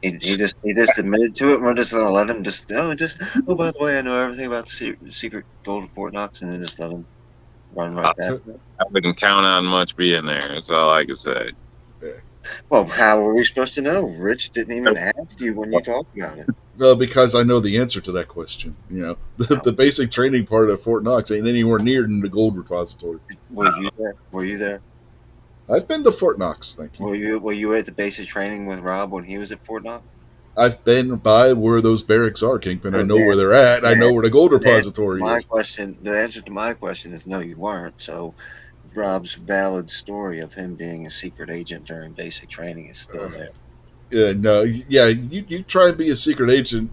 Speaker 3: He just admitted to it, and we're just going to let him by the way, I know everything about the secret gold of Fort Knox, and then just let him run right past it.
Speaker 2: I wouldn't count on much being there. That's all I can say.
Speaker 3: Well, how were we supposed to know? Rich didn't even ask you when you talked about it.
Speaker 1: Well, because I know the answer to that question. The basic training part of Fort Knox ain't anywhere near in the gold repository.
Speaker 3: Were you there?
Speaker 1: I've been to Fort Knox, thank you.
Speaker 3: Were you at the basic training with Rob when he was at Fort Knox?
Speaker 1: I've been by where those barracks are, Kingpin. I know where they're at. I know where the gold repository is.
Speaker 3: The answer to my question is no, you weren't. So Rob's valid story of him being a secret agent during basic training is still there.
Speaker 1: You try and be a secret agent,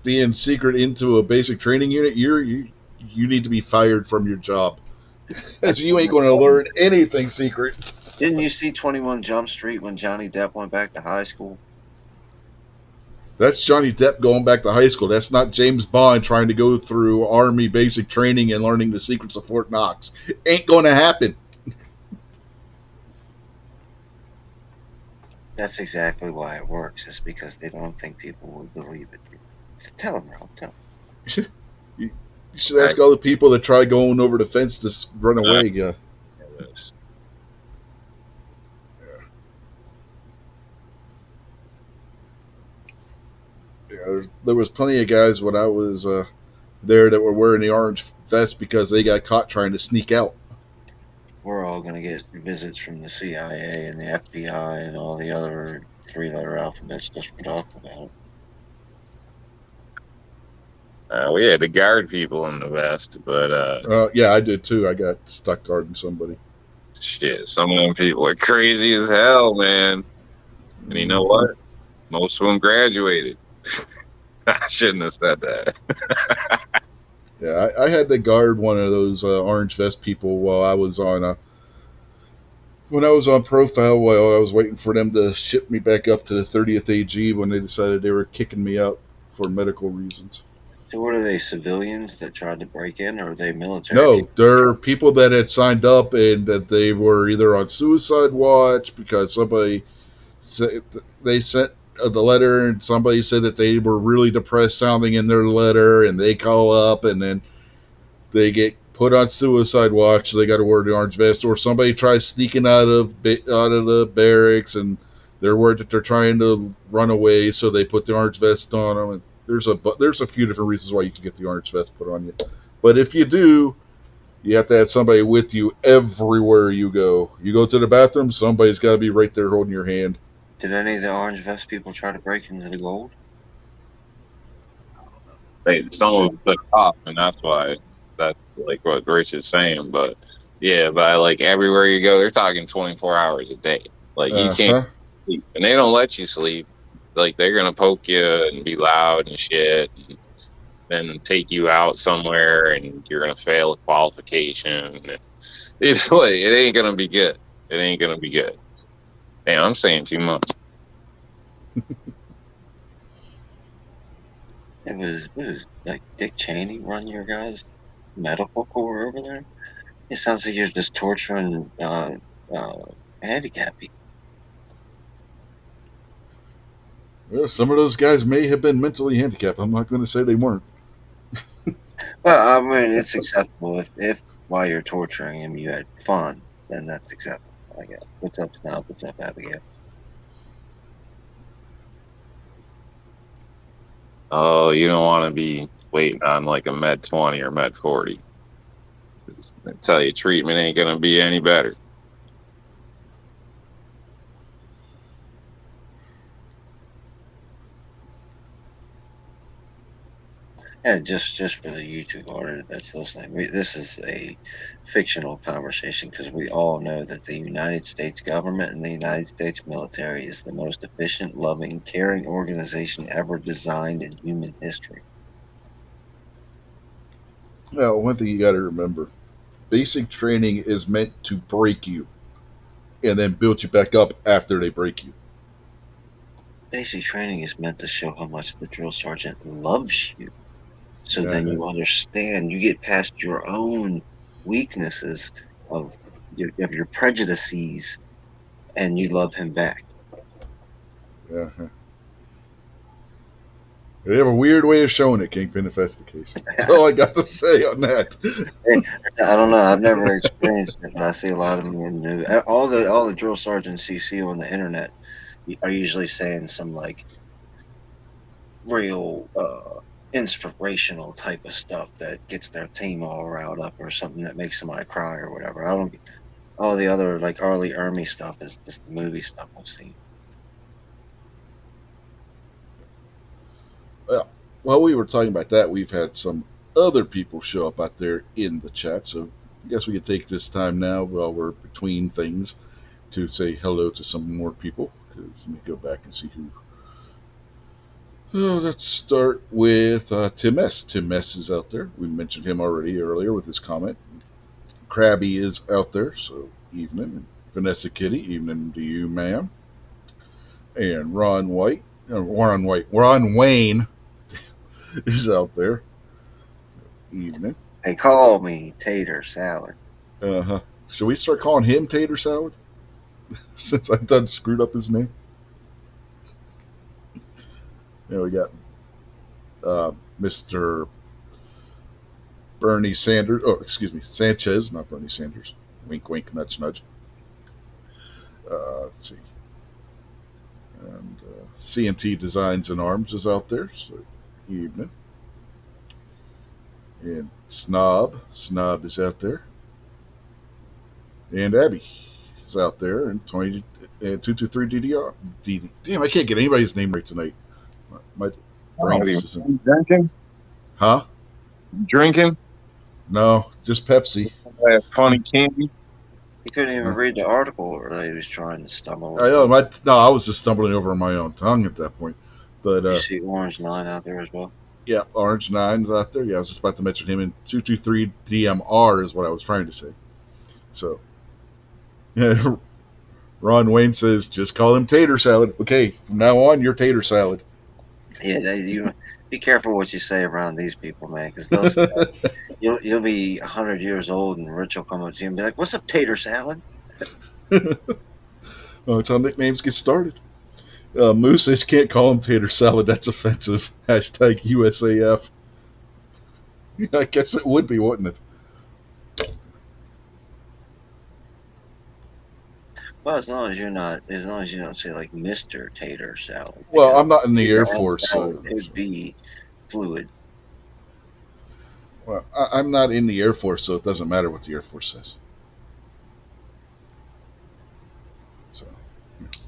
Speaker 1: being secret into a basic training unit, you need to be fired from your job. Because you ain't going to learn anything secret.
Speaker 3: Didn't you see 21 Jump Street when Johnny Depp went back to high school?
Speaker 1: That's Johnny Depp going back to high school. That's not James Bond trying to go through Army basic training and learning the secrets of Fort Knox. Ain't going to happen.
Speaker 3: That's exactly why it works. It's because they don't think people would believe it. Tell them, Rob. Tell them.
Speaker 1: You should ask all the people that try going over the fence to run away. Yeah. There was plenty of guys when I was there that were wearing the orange vest because they got caught trying to sneak out.
Speaker 3: We're all going to get visits from the CIA and the FBI and all the other three-letter alphabets just for talking about it.
Speaker 2: We had to guard people in the vest, but...
Speaker 1: yeah, I did too. I got stuck guarding somebody.
Speaker 2: Shit, some of them people are crazy as hell, man. And you know what? Most of them graduated. I shouldn't have said that.
Speaker 1: Yeah, I had to guard one of those orange vest people while I was on when I was on profile while I was waiting for them to ship me back up to the 30th AG when they decided they were kicking me out for medical reasons.
Speaker 3: So what are they, civilians that tried to break in, or are they military
Speaker 1: No,
Speaker 3: people?
Speaker 1: they're people that had signed up and that they were either on suicide watch because somebody said they sent the letter and somebody said that they were really depressed sounding in their letter, and they call up and then they get put on suicide watch. So they got to wear the orange vest, or somebody tries sneaking out of the barracks and they're worried that they're trying to run away, so they put the orange vest on them. And there's a few different reasons why you can get the orange vest put on you, but if you do, you have to have somebody with you everywhere you go. You go to the bathroom, somebody's got to be right there holding your hand.
Speaker 3: Did any of the orange vest people try to break into the gold?
Speaker 2: Some of them took off, and that's why that's like what Rich is saying. But yeah, but like everywhere you go, they're talking 24 hours a day. Like you can't sleep, and they don't let you sleep. Like they're gonna poke you and be loud and shit, and then take you out somewhere, and you're gonna fail a qualification. It's like it ain't gonna be good. It ain't gonna be good. Damn, I'm saying too much.
Speaker 3: What is like Dick Cheney run your guys' medical corps over there? It sounds like you're just torturing handicapped people.
Speaker 1: Well, some of those guys may have been mentally handicapped. I'm not going to say they weren't.
Speaker 3: Well, I mean, it's acceptable if while you're torturing him you had fun, then that's acceptable, I guess. What's up, Snob? What's up, Abigail?
Speaker 2: Oh, you don't want to be waiting on like a Med 20 or Med 40. I tell you, treatment ain't gonna be any better.
Speaker 3: Yeah, just for the YouTube audience that's listening, this is a fictional conversation because we all know that the United States government and the United States military is the most efficient, loving, caring organization ever designed in human history.
Speaker 1: Well, one thing you got to remember, basic training is meant to break you and then build you back up after they break you.
Speaker 3: Basic training is meant to show how much the drill sergeant loves you. So then you understand, you get past your own weaknesses of your prejudices, and you love him back.
Speaker 1: Uh-huh. They have a weird way of showing it, Kingpin, if that's the case. That's all I got to say on that.
Speaker 3: I don't know. I've never experienced it, but I see a lot of them in the news. All the drill sergeants you see on the internet are usually saying some like real inspirational type of stuff that gets their team all riled up, or something that makes somebody cry or whatever. I don't. All the other like Arlie Ermy stuff is just the movie stuff I've seen.
Speaker 1: Well, while we were talking about that, we've had some other people show up out there in the chat, so I guess we could take this time now while we're between things to say hello to some more people. Because let me go back and see who. Oh, let's start with Tim S. Tim S. is out there. We mentioned him already earlier with his comment. Krabby is out there, so evening. And Vanessa Kitty, evening to you, ma'am. And Ron Wayne is out there. Evening.
Speaker 3: They call me Tater Salad.
Speaker 1: Uh-huh. Should we start calling him Tater Salad? Since I done screwed up his name. Yeah, we got Mr. Bernie Sanders. Oh, excuse me, Sanchez, not Bernie Sanders. Wink, wink, nudge, nudge. Let's see. And CNT Designs and Arms is out there. So, evening. And Snob is out there. And Abby is out there. And 223 DDR. Damn, I can't get anybody's name right tonight. My brain isn't.
Speaker 2: Drinking?
Speaker 1: Huh?
Speaker 2: Drinking?
Speaker 1: No, just Pepsi.
Speaker 2: Funny candy?
Speaker 3: He couldn't even read the article, or he was trying to stumble.
Speaker 1: I was just stumbling over my own tongue at that point. But
Speaker 3: you see Orange 9 out there as well?
Speaker 1: Yeah, Orange 9's out there. Yeah, I was just about to mention him. And 223 DMR is what I was trying to say. So, yeah, Ron Wayne says, just call him Tater Salad. Okay, from now on, you're Tater Salad.
Speaker 3: Yeah, Be careful what you say around these people, man, because you'll be 100 years old and Rich will come up to you and be like, "What's up, tater salad?"
Speaker 1: Oh, it's how nicknames get started. Moose says can't call him tater salad. That's offensive. Hashtag USAF. I guess it would be, wouldn't it?
Speaker 3: Well, as long as you don't say like Mr. Tater Salad.
Speaker 1: Well,
Speaker 3: because
Speaker 1: I'm not in the Air
Speaker 3: tater and
Speaker 1: Force,
Speaker 3: salad
Speaker 1: so.
Speaker 3: could be fluid.
Speaker 1: Well, I'm not in the Air Force, so it doesn't matter what the Air Force says. So,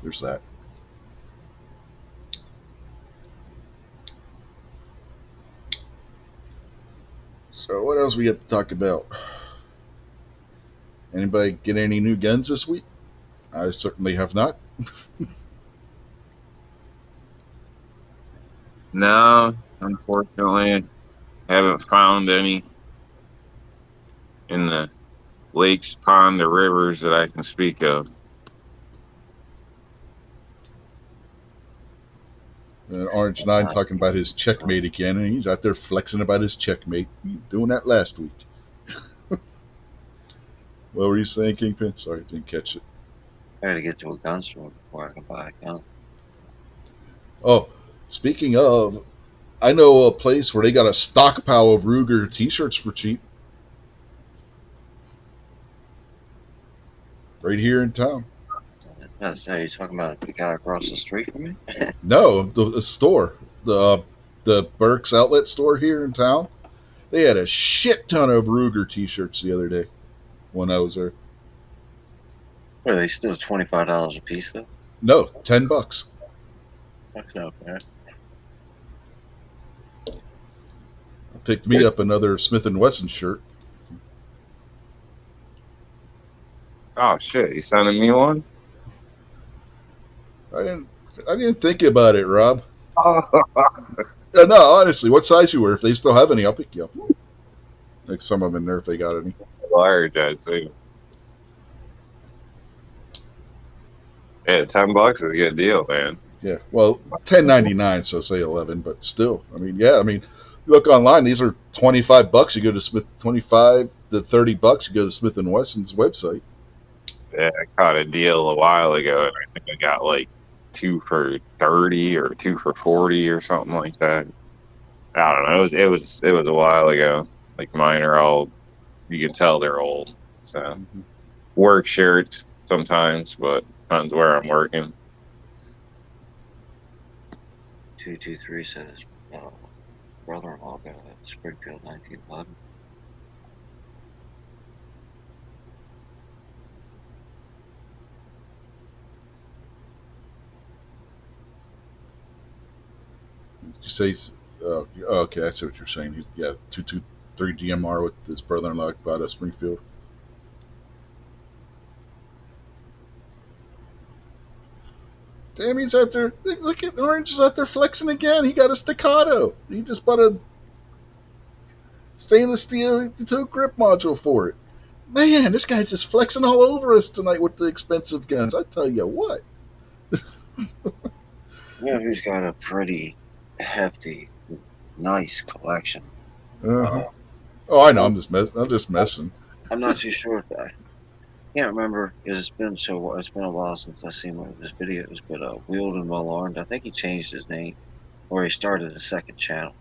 Speaker 1: there's that. So, what else we got to talk about? Anybody get any new guns this week? I certainly have not.
Speaker 2: No, unfortunately, I haven't found any in the lakes, pond, or rivers that I can speak of.
Speaker 1: Orange 9 talking about his checkmate again, and he's out there flexing about his checkmate. He doing that last week. What were you saying, Kingpin? Sorry, I didn't catch it.
Speaker 3: I gotta get to a gun store before I can buy a gun.
Speaker 1: Oh, speaking of, I know a place where they got a stockpile of Ruger t-shirts for cheap. Right here in town.
Speaker 3: So you're talking about the guy across the street from me?
Speaker 1: No, the store. The Burke's outlet store here in town. They had a shit ton of Ruger t-shirts the other day when I was there.
Speaker 3: Are they still $25 a piece though?
Speaker 1: No, $10.
Speaker 3: That's not bad.
Speaker 1: Picked me up another Smith & Wesson shirt.
Speaker 2: Oh shit! You sending me one?
Speaker 1: I didn't think about it, Rob.
Speaker 2: Oh.
Speaker 1: No, honestly, what size you wear? If they still have any, I'll pick you up. Like some of them in there if they got any.
Speaker 2: Large, I'd say. Yeah, $10 is a good deal, man.
Speaker 1: Yeah, well, $10.99, so say 11, but still, I mean, yeah, I mean, look online; these are $25. You go to Smith, $25 to $30. You go to Smith & Wesson's website.
Speaker 2: Yeah, I caught a deal a while ago, and I think I got like 2 for $30 or 2 for $40 or something like that. I don't know. It was a while ago. Like mine are all, you can tell they're old. So work shirts sometimes, but depends where I'm working.
Speaker 3: 223 says brother-in-law got a Springfield 1911.
Speaker 1: Did you say? Okay, I see what you're saying. He's 223 DMR with his brother-in-law bought a Springfield. Damn, he's out there. Look at Orange is out there flexing again. He got a staccato. He just bought a stainless steel toe grip module for it. Man, this guy's just flexing all over us tonight with the expensive guns. I tell you what.
Speaker 3: You know who's got a pretty hefty, nice collection?
Speaker 1: Uh-huh. Oh, I know. I'm just messing.
Speaker 3: I'm not too sure if I can't remember because it's been a while since I've seen one of his videos. But Wheeled and Well Armed, I think he changed his name, or he started a second channel,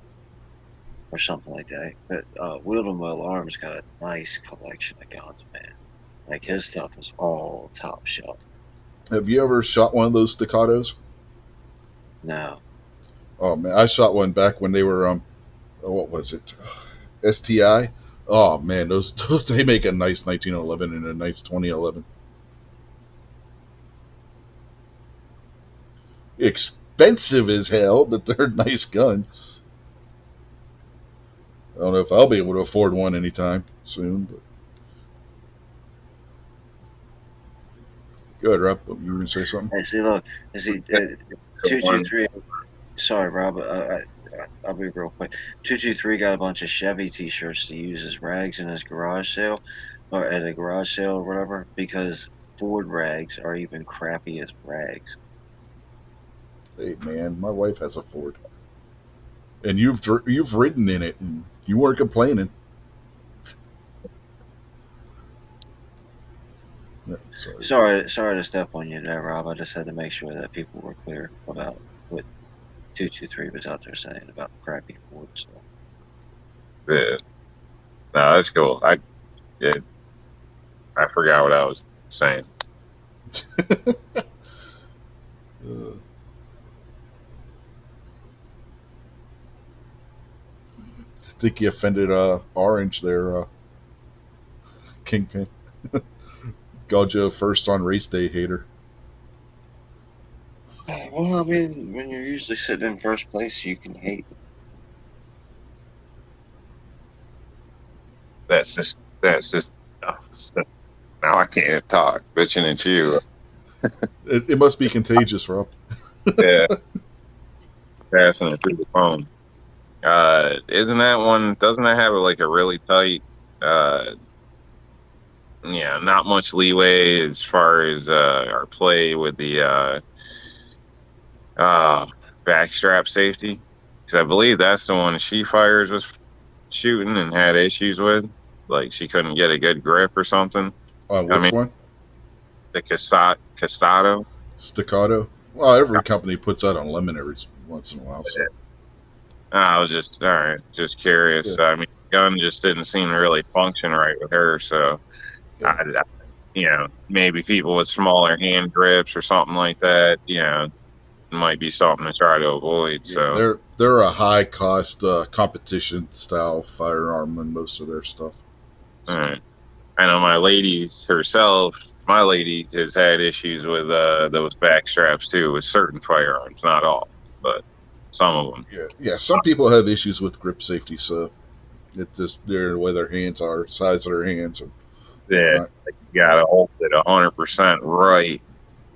Speaker 3: or something like that. But Wheeled and Well Armed's got a nice collection of guns, man. Like his stuff is all top shelf.
Speaker 1: Have you ever shot one of those staccatos?
Speaker 3: No.
Speaker 1: Oh man, I shot one back when they were what was it? STI. Oh man, those they make a nice 1911 and a nice 2011. Expensive as hell, but they're nice guns. I don't know if I'll be able to afford one anytime soon, but good, Rob. You were gonna say something?
Speaker 3: Hey, see, look, 223. Sorry, Rob. I'll be real quick. 223 got a bunch of Chevy T-shirts to use as rags in his garage sale, or at a garage sale or whatever, because Ford rags are even crappy as rags.
Speaker 1: Hey man, my wife has a Ford. and you've ridden in it, and you weren't complaining. Yeah,
Speaker 3: Sorry to step on you there, Rob. I just had to make sure that people were clear about what 223 was out there saying about crappy Ford stuff.
Speaker 2: Yeah. No, that's cool. I forgot what I was saying.
Speaker 1: I think you offended Orange there, Kingpin. Called you first on race day hater.
Speaker 3: Well, I mean, when you're usually sitting in first place, you can hate.
Speaker 2: That's just now I can't talk. Bitching at you.
Speaker 1: It must be contagious, Rob.
Speaker 2: Yeah. Passing it through the phone. Isn't that one? Doesn't that have like a really tight? Yeah, not much leeway as far as our play with the backstrap safety. Because I believe that's the one She Fires was shooting and had issues with. Like she couldn't get a good grip or something.
Speaker 1: On which one?
Speaker 2: The Castado.
Speaker 1: Staccato. Well, every company puts out on lemon every once in a while. So.
Speaker 2: I was just curious. Yeah. I mean, the gun just didn't seem to really function right with her. So, yeah. Maybe people with smaller hand grips or something like that, might be something to try to avoid.
Speaker 1: Yeah,
Speaker 2: so
Speaker 1: they're a high cost competition style firearm in most of their stuff.
Speaker 2: So. All right. I know my lady has had issues with those back straps too, with certain firearms, not all, but some of them.
Speaker 1: Yeah. Some people have issues with grip safety, so it just the way their hands are, size of their hands, and
Speaker 2: like you gotta hold it 100% right,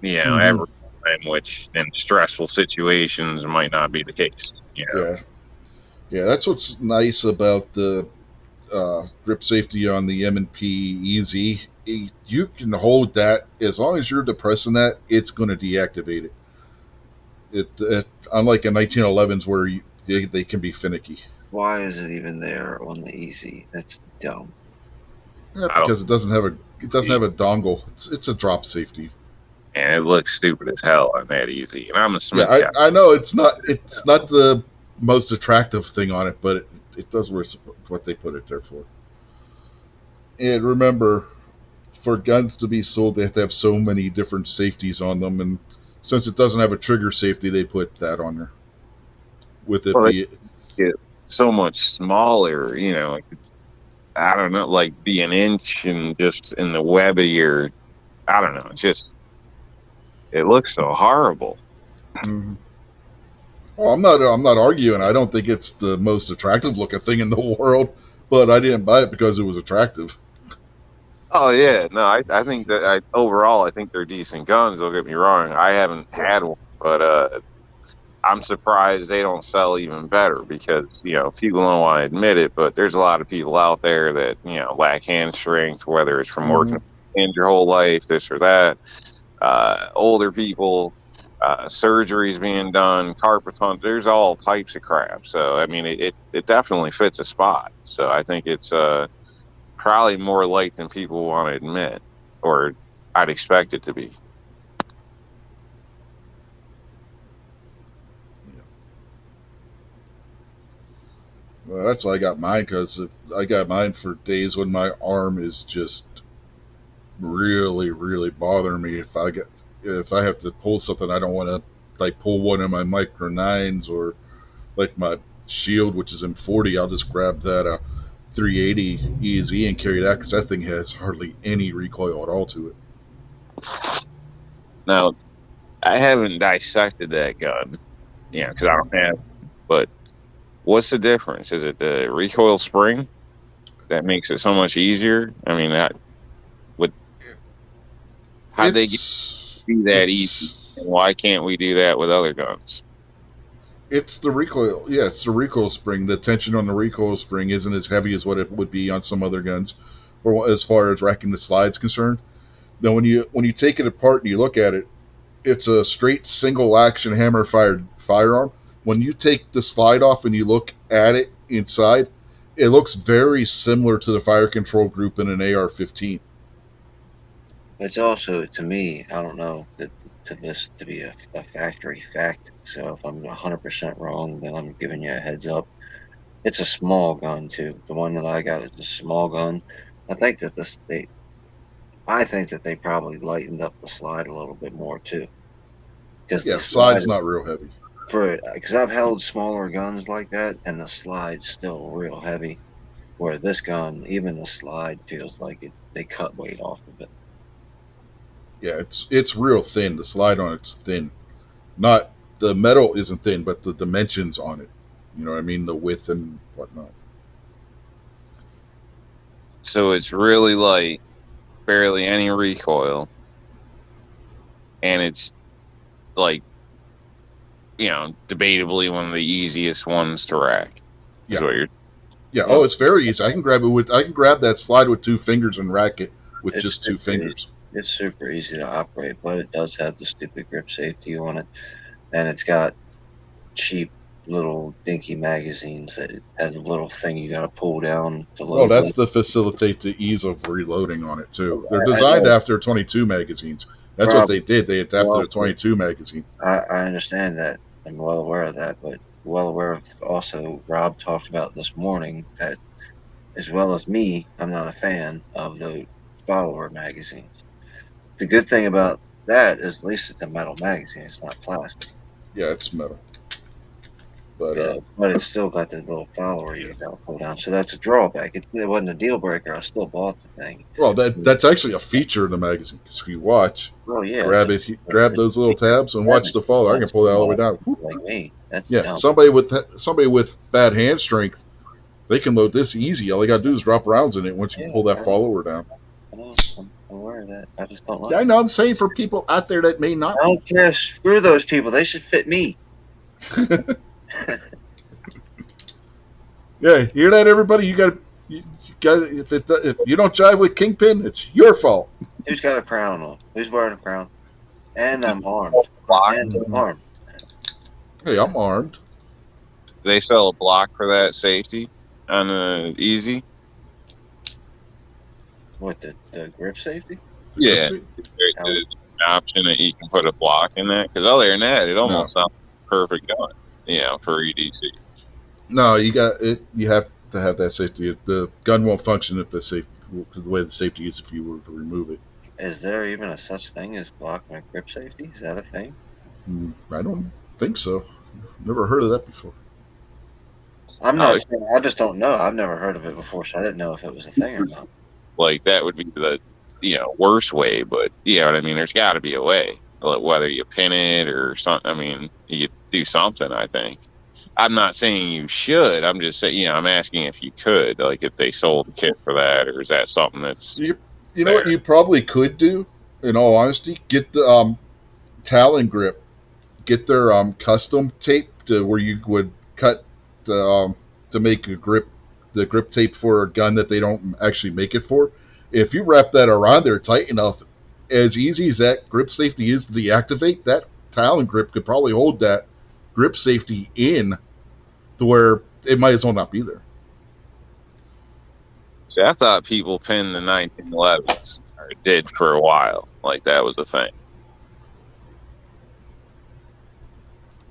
Speaker 2: every time, which in stressful situations might not be the case.
Speaker 1: Yeah. That's what's nice about the grip safety on the M&P EZ. You can hold that as long as you're depressing that, it's going to deactivate it. Unlike in 1911s where they can be finicky.
Speaker 3: Why is it even there on the EZ? That's dumb.
Speaker 1: Yeah, because it doesn't have a dongle. It's a drop safety.
Speaker 2: And it looks stupid as hell on that EZ. And I'm a Smith
Speaker 1: guy. I know it's not the most attractive thing on it, but it does what they put it there for. And remember, for guns to be sold, they have to have so many different safeties on them, and since it doesn't have a trigger safety, they put that on there. With it
Speaker 2: get so much smaller, I don't know, like be an inch and just in the web of your, I don't know, it looks so horrible.
Speaker 1: Mm-hmm. Well, I'm not arguing. I don't think it's the most attractive looking thing in the world, but I didn't buy it because it was attractive.
Speaker 2: Oh yeah, no, I think that overall I think they're decent guns. Don't get me wrong. I haven't had one, but I'm surprised they don't sell even better because people don't want to admit it, but there's a lot of people out there that lack hand strength, whether it's from working in your whole life, this or that. Older people. Surgeries being done, carpet hunt, there's all types of crap. So, I mean, it definitely fits a spot. So I think it's probably more light than people want to admit, or I'd expect it to be.
Speaker 1: Yeah. Well, that's why I got mine, because I got mine for days when my arm is just really, really bothering me. If I have to pull something, I don't want to like pull one of my Micro 9s or like my Shield, which is M40. I'll just grab that 380 EZ and carry that because that thing has hardly any recoil at all to it.
Speaker 2: Now, I haven't dissected that gun, because I don't have. But what's the difference? Is it the recoil spring that makes it so much easier? I mean, how'd they be that easy, and why can't we do that with other guns?
Speaker 1: It's the recoil. Yeah, it's the recoil spring. The tension on the recoil spring isn't as heavy as what it would be on some other guns, or as far as racking the slide's concerned. Now, when you take it apart and you look at it, it's a straight single action hammer fired firearm. when you take the slide off and you look at it inside, it looks very similar to the fire control group in an AR-15.
Speaker 3: It's also, to me, I don't know that to this to be a factory fact. So if I'm 100% wrong, then I'm giving you a heads up. It's a small gun too. The one that I got is a small gun. I think that I think that they probably lightened up the slide a little bit more too, because
Speaker 1: Yeah,
Speaker 3: the
Speaker 1: the
Speaker 3: slide
Speaker 1: slide's not real heavy.
Speaker 3: because I've held smaller guns like that, and the slide's still real heavy. Where this gun, even the slide feels like they cut weight off of it.
Speaker 1: Yeah, it's real thin. The slide on it's thin. Not the metal isn't thin, but the dimensions on it. You know what I mean? The width and whatnot.
Speaker 2: So it's really like barely any recoil, and it's like, debatably one of the easiest ones to rack.
Speaker 1: Yeah.
Speaker 2: Is what you're.
Speaker 1: Yeah. Oh, it's very easy. I can grab that slide with 2 fingers and rack it with
Speaker 3: It's
Speaker 1: just 2 fingers.
Speaker 3: It's super easy to operate, but it does have the stupid grip safety on it, and it's got cheap little dinky magazines that has a little thing you got to pull down to load.
Speaker 1: Well, that's to facilitate the ease of reloading on it too. They're
Speaker 3: I
Speaker 1: designed
Speaker 3: know.
Speaker 1: after 22 magazines. That's what they did. They adapted a 22 magazine.
Speaker 3: I understand that. I'm well aware of that, but well aware of also Rob talked about this morning that, as well as me, I'm not a fan of the follower magazines. The good thing about that is at least it's a metal magazine. It's not plastic.
Speaker 1: Yeah, it's metal. But
Speaker 3: But it's still got the little follower you got to pull down. So that's a drawback. It wasn't a deal breaker. I still bought the thing.
Speaker 1: Well, that's actually a feature in the magazine. Because if you watch, grab those little tabs and watch the follower. I can pull that all the way down.
Speaker 3: Like me. That's
Speaker 1: yeah, somebody with bad hand strength, they can load this easy. All they got to do is drop rounds in it once you pull that follower down.
Speaker 3: I'm aware of that. I just don't like it.
Speaker 1: I know. I'm saying for people out there that may not.
Speaker 3: I don't care. Screw those people. They should fit me.
Speaker 1: Yeah, hear that, everybody? You got if you don't jive with Kingpin, it's your fault.
Speaker 3: Who's got a crown on? Who's wearing a crown? And I'm armed. And I'm armed.
Speaker 1: Hey, I'm armed.
Speaker 2: They sell a block for that safety on the easy.
Speaker 3: What, the grip safety?
Speaker 2: Yeah, there's an option that you can put a block in that. Because other than that, it almost sounds perfect gun. For EDC.
Speaker 1: No, you got it. You have to have that safety. The gun won't function if the way the safety is if you were to remove it.
Speaker 3: Is there even a such thing as block my grip safety? Is that a thing?
Speaker 1: I don't think so. Never heard of that before.
Speaker 3: I'm not saying, I just don't know. I've never heard of it before, so I didn't know if it was a thing or not.
Speaker 2: Like, that would be the worst way, but you know what I mean? There's got to be a way. Whether you pin it or something, I mean, you do something, I think. I'm not saying you should. I'm just saying, I'm asking if you could, like if they sold a kit for that, or is that something that's...
Speaker 1: You know what you probably could do, in all honesty? Get the Talon grip. Get their custom tape where you would cut to make the grip tape for a gun that they don't actually make it for. If you wrap that around there tight enough, as easy as that grip safety is to deactivate, that Talon grip could probably hold that grip safety in to where it might as well not be there.
Speaker 2: See, I thought people pinned the 1911s, or did for a while. Like, that was the thing.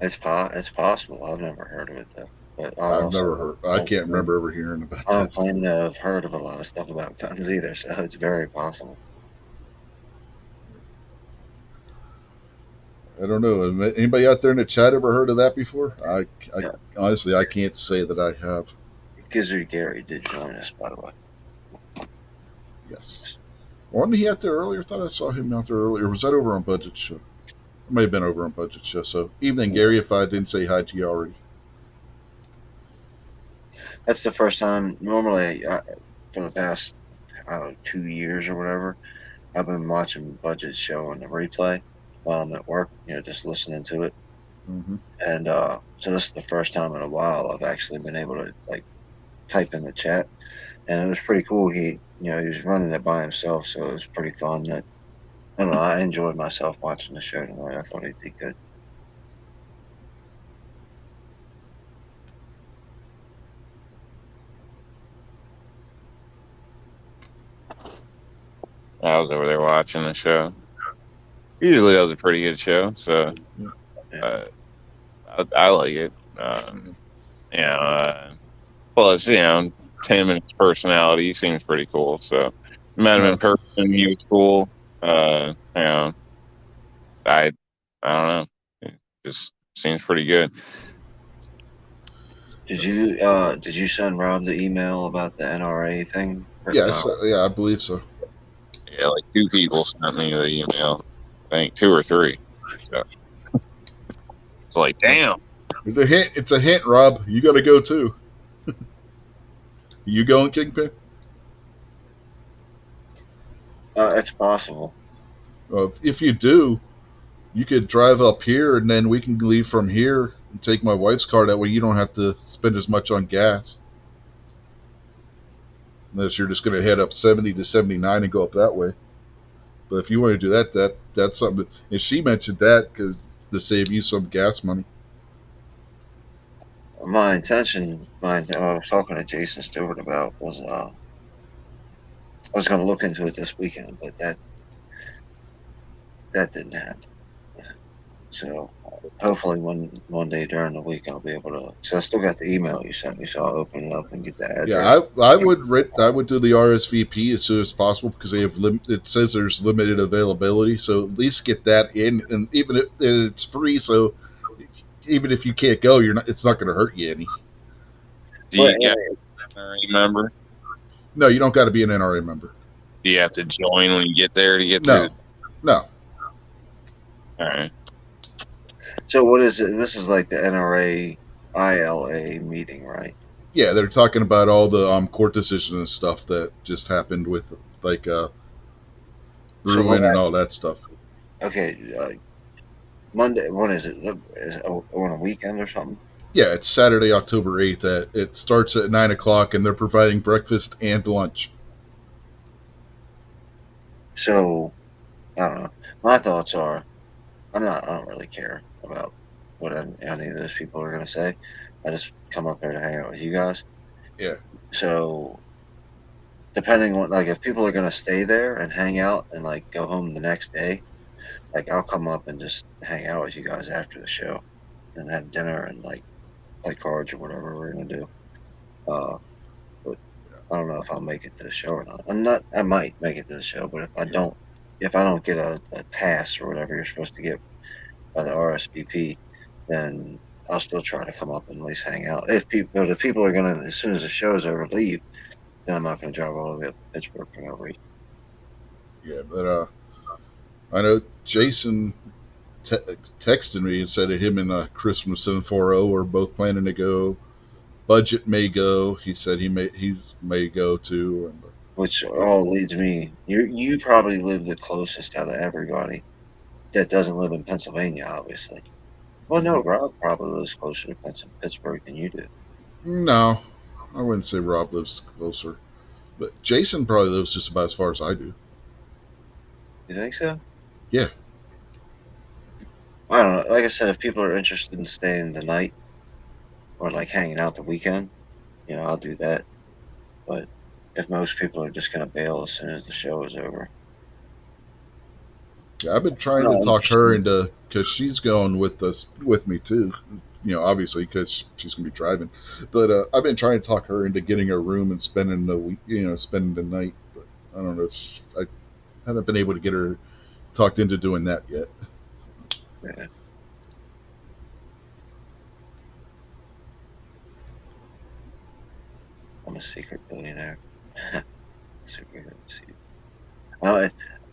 Speaker 3: It's possible. I've never heard of it, though. But
Speaker 1: I've never heard. I can't remember ever hearing about that.
Speaker 3: I don't claim to have heard of a lot of stuff about guns either, so it's very possible.
Speaker 1: I don't know. Anybody out there in the chat ever heard of that before? Honestly, I can't say that I have.
Speaker 3: Gizzard Gary did join us, by the way.
Speaker 1: Yes. Wasn't he out there earlier? I thought I saw him out there earlier. Was that over on Budget Show? It may have been over on Budget Show. So, evening, Gary, if I didn't say hi to you already.
Speaker 3: That's the first time. Normally, for the past, 2 years or whatever, I've been watching Budget Show on the replay while I'm at work, just listening to it.
Speaker 1: Mm-hmm.
Speaker 3: And so this is the first time in a while I've actually been able to type in the chat, and it was pretty cool. He was running it by himself, so it was pretty fun. I don't know. I enjoyed myself watching the show tonight. I thought he did good.
Speaker 2: I was over there watching the show. He usually does a pretty good show, so uh, I like it. You know, plus, 10 minutes personality. He seems pretty cool. So met him in person. He was cool. I don't know. It just seems pretty good.
Speaker 3: Did you send Rob the email about the NRA thing?
Speaker 1: Yes, yeah, I believe so.
Speaker 2: Yeah, like 2 people sent me the email. I think 2 or 3. So it's like, damn.
Speaker 1: It's a hint, Rob. You got to go too. You going, Kingpin?
Speaker 3: It's possible.
Speaker 1: If you do, you could drive up here, and then we can leave from here and take my wife's car. That way, you don't have to spend as much on gas. Unless you're just going to head up 70 to 79 and go up that way. But if you want to do that's something. And she mentioned that because to save you some gas money.
Speaker 3: My intention, I was talking to Jason Stewart about was I was going to look into it this weekend, but that didn't happen. So hopefully one day during the week I'll be able to. So I still got the email you sent me, so I'll open it up and get the address.
Speaker 1: Yeah, I would do the RSVP as soon as possible because they have it says there's limited availability, so at least get that in, and even if it's free, so even if you can't go, it's not going to hurt you any.
Speaker 2: Do you get an NRA member?
Speaker 1: No, you don't got to be an NRA member.
Speaker 2: Do you have to join when you get there to get
Speaker 1: No.
Speaker 2: All right.
Speaker 3: So what is it? This is like the NRA ILA meeting, right?
Speaker 1: Yeah, they're talking about all the court decisions and stuff that just happened with like Bruin and all that stuff.
Speaker 3: Okay, Monday. When is it? Is it on a weekend or something?
Speaker 1: Yeah, it's Saturday, October 8th. It starts at 9 o'clock, and they're providing breakfast and lunch.
Speaker 3: So, I don't know. My thoughts are, I don't really care about what any of those people are going to say. I just come up there to hang out with you guys.
Speaker 1: Yeah.
Speaker 3: So, depending on, like, if people are going to stay there and hang out and, like, go home the next day, like, I'll come up and just hang out with you guys after the show and have dinner and, like, play cards or whatever we're going to do. But I don't know if I'll make it to the show or not. I might make it to the show, but if I don't get a pass or whatever you're supposed to get by the RSVP, then I'll still try to come up and at least hang out. If the people are gonna, as soon as the show's over, leave, then I'm not gonna drive all the way up to Pittsburgh for no reason.
Speaker 1: Yeah, but I know Jason texted me and said that him and Chris from 740 are both planning to go. Budget may go. He said he may go too.
Speaker 3: Which all leads me. You probably live the closest out of everybody that doesn't live in Pennsylvania, obviously. Well, no, Rob probably lives closer to Pittsburgh than you do.
Speaker 1: No, I wouldn't say Rob lives closer, but Jason probably lives just about as far as I do.
Speaker 3: You think so?
Speaker 1: Yeah.
Speaker 3: I don't know. Like I said, if people are interested in staying the night or like hanging out the weekend, I'll do that. But if most people are just gonna bail as soon as the show is over.
Speaker 1: Yeah, I've been trying to talk her into, because she's going with me too. Obviously because she's gonna be driving. But I've been trying to talk her into getting a room and spending the week, spending the night. But I don't know if I haven't been able to get her talked into doing that yet.
Speaker 3: Yeah. I'm a secret billionaire.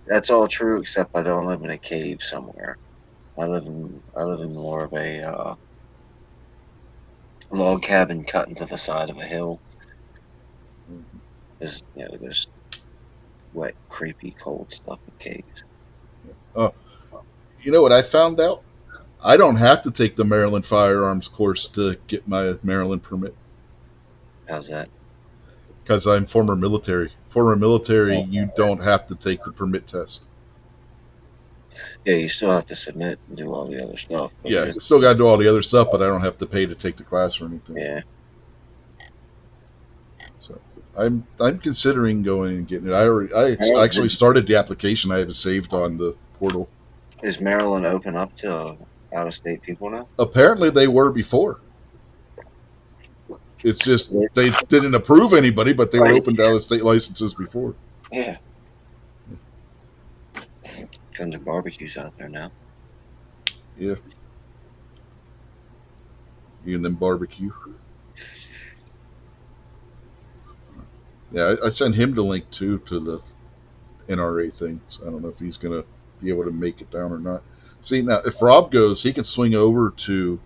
Speaker 3: That's all true, except I don't live in a cave somewhere. I live in more of a log cabin cut into the side of a hill. There's wet, creepy, cold stuff in caves.
Speaker 1: You know what I found out? I don't have to take the Maryland firearms course to get my Maryland permit.
Speaker 3: How's that?
Speaker 1: Because I'm former military. Former military, you don't have to take the permit test.
Speaker 3: Yeah, you still have to submit and do all the other stuff.
Speaker 1: Yeah, still got to do all the other stuff, but I don't have to pay to take the class or anything.
Speaker 3: Yeah.
Speaker 1: So, I'm considering going and getting it. I
Speaker 3: Maryland-
Speaker 1: actually started the application. I have it saved on the portal.
Speaker 3: Is Maryland open up to out-of-state people now?
Speaker 1: Apparently, they were before. It's just they didn't approve anybody, but they were
Speaker 3: Right.
Speaker 1: open to out-of-state licenses before.
Speaker 3: Yeah. Tons of barbecues out there now.
Speaker 1: Yeah. Even them barbecue. Yeah, I sent him the link too to the NRA thing. So I don't know if he's gonna be able to make it down or not. See, now if Rob goes, he can swing over to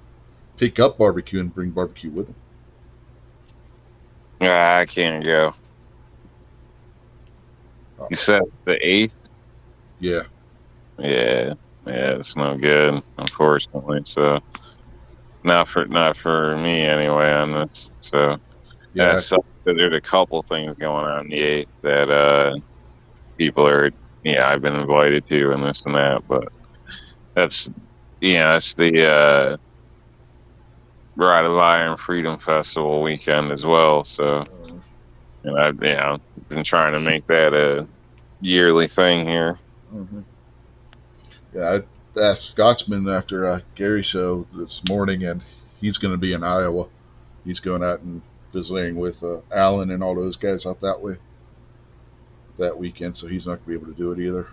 Speaker 1: pick up barbecue and bring barbecue with him.
Speaker 2: I can't go. You said the 8th?
Speaker 1: Yeah.
Speaker 2: Yeah, it's no good, unfortunately. So not for me anyway on this. So
Speaker 1: Yeah.
Speaker 2: so there's a couple things going on the 8th that people are I've been invited to and this and that, but that's it's the Ride of Iron Freedom Festival weekend as well. So and I've been trying to make that a yearly thing here.
Speaker 1: Mm-hmm. Yeah, I asked Scotsman after Gary's show this morning, and he's going to be in Iowa. He's going out and visiting with Alan and all those guys out that way that weekend, so he's not going to be able to do it either.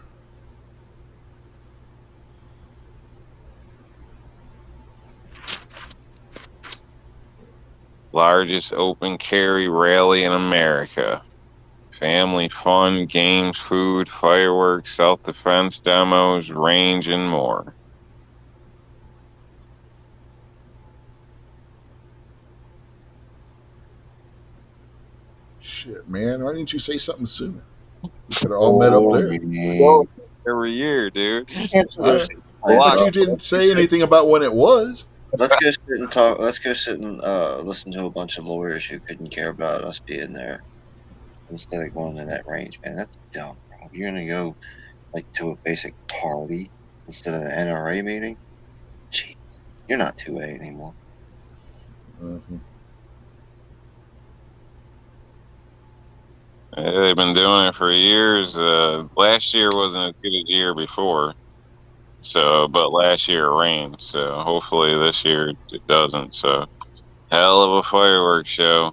Speaker 2: Largest open carry rally in America. Family fun, games, food, fireworks, self-defense demos, range, and more.
Speaker 1: Shit, man, why didn't you say something sooner? We could have all met up there.
Speaker 2: Well, every year, dude.
Speaker 1: But you didn't say anything about when it was.
Speaker 3: Let's go sit and talk. Let's go sit and listen to a bunch of lawyers who couldn't care about us being there instead of going to that range, man. That's dumb, bro. You're gonna go like to a basic party instead of an NRA meeting. Gee, you're not 2A anymore.
Speaker 1: Mm-hmm.
Speaker 2: They've been doing it for years. Last year wasn't as good as the year before. So, but last year it rained. So hopefully this year it doesn't. So, hell of a fireworks show.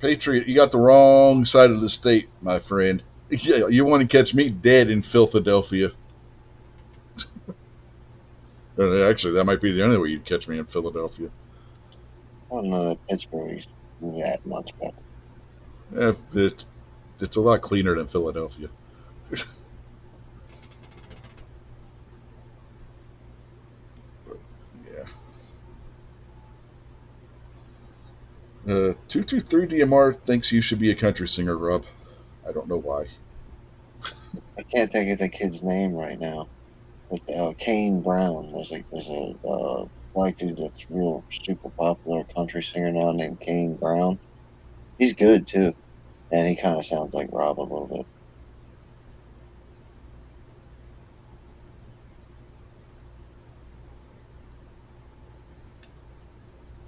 Speaker 1: Patriot, you got the wrong side of the state, my friend. Yeah, you want to catch me dead in Philadelphia. Actually, that might be the only way you'd catch me in Philadelphia.
Speaker 3: I don't know that Pittsburgh's that much better.
Speaker 1: It's a lot cleaner than Philadelphia. But, yeah. 223 DMR thinks you should be a country singer, Rob. I don't know why.
Speaker 3: I can't think of the kid's name right now. But Kane Brown. There's a white dude that's real super popular country singer now named Kane Brown. He's good too, and he kind of sounds like Rob a little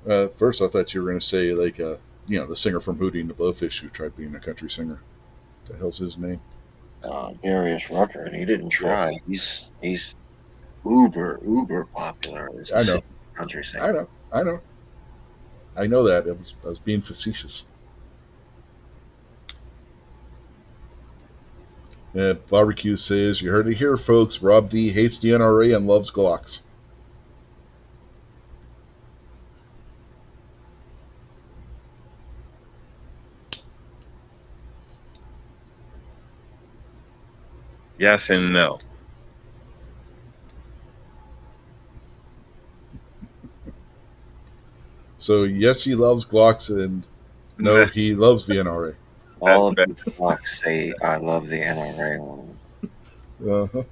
Speaker 3: bit.
Speaker 1: At first, I thought you were going to say like the singer from Hootie and the Blowfish who tried being a country singer. What the hell's his name?
Speaker 3: Darius Rucker, and he didn't try. He's uber popular as
Speaker 1: I know.
Speaker 3: Country singer.
Speaker 1: I know that. I was being facetious. Barbecue says, you heard it here, folks. Rob D hates the NRA and loves Glocks.
Speaker 2: Yes and no.
Speaker 1: So, yes, he loves Glocks, and no, he loves the NRA.
Speaker 3: All of the Glocks say, I love the NRA on them.
Speaker 1: Uh-huh.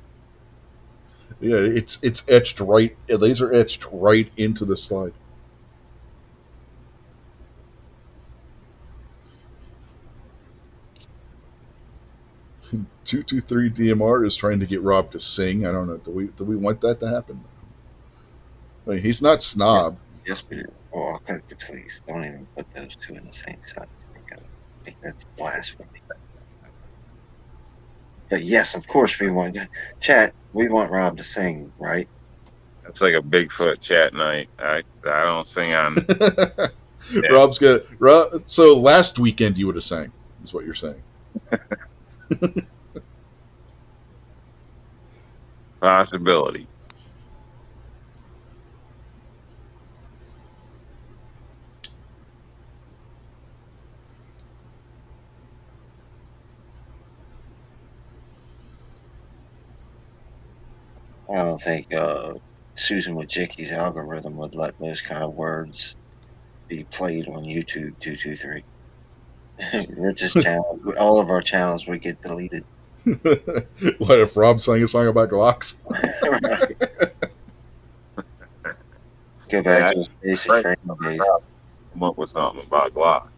Speaker 1: Yeah, it's etched right, laser etched right into the slide. "223 DMR is trying to get Rob to sing. I don't know. Do we want that to happen? I mean, he's not snob.
Speaker 3: Yes, we do. Oh, okay, please don't even put those two in the same sentence together. think that's blasphemy. But yes, of course we want chat. We want Rob to sing, right?
Speaker 2: It's like a Bigfoot chat night. I don't sing on. Yeah.
Speaker 1: Rob's got so last weekend you would have sang, is what you're saying.
Speaker 2: Possibility.
Speaker 3: I don't think Susan Wojcicki's algorithm would let those kind of words be played on YouTube 223. Rich's channel, all of our channels would get deleted.
Speaker 1: What if Rob sang a song about Glocks?
Speaker 3: Right. Go back to his basic
Speaker 2: Right.
Speaker 3: training days.
Speaker 2: Come up with something about Glock.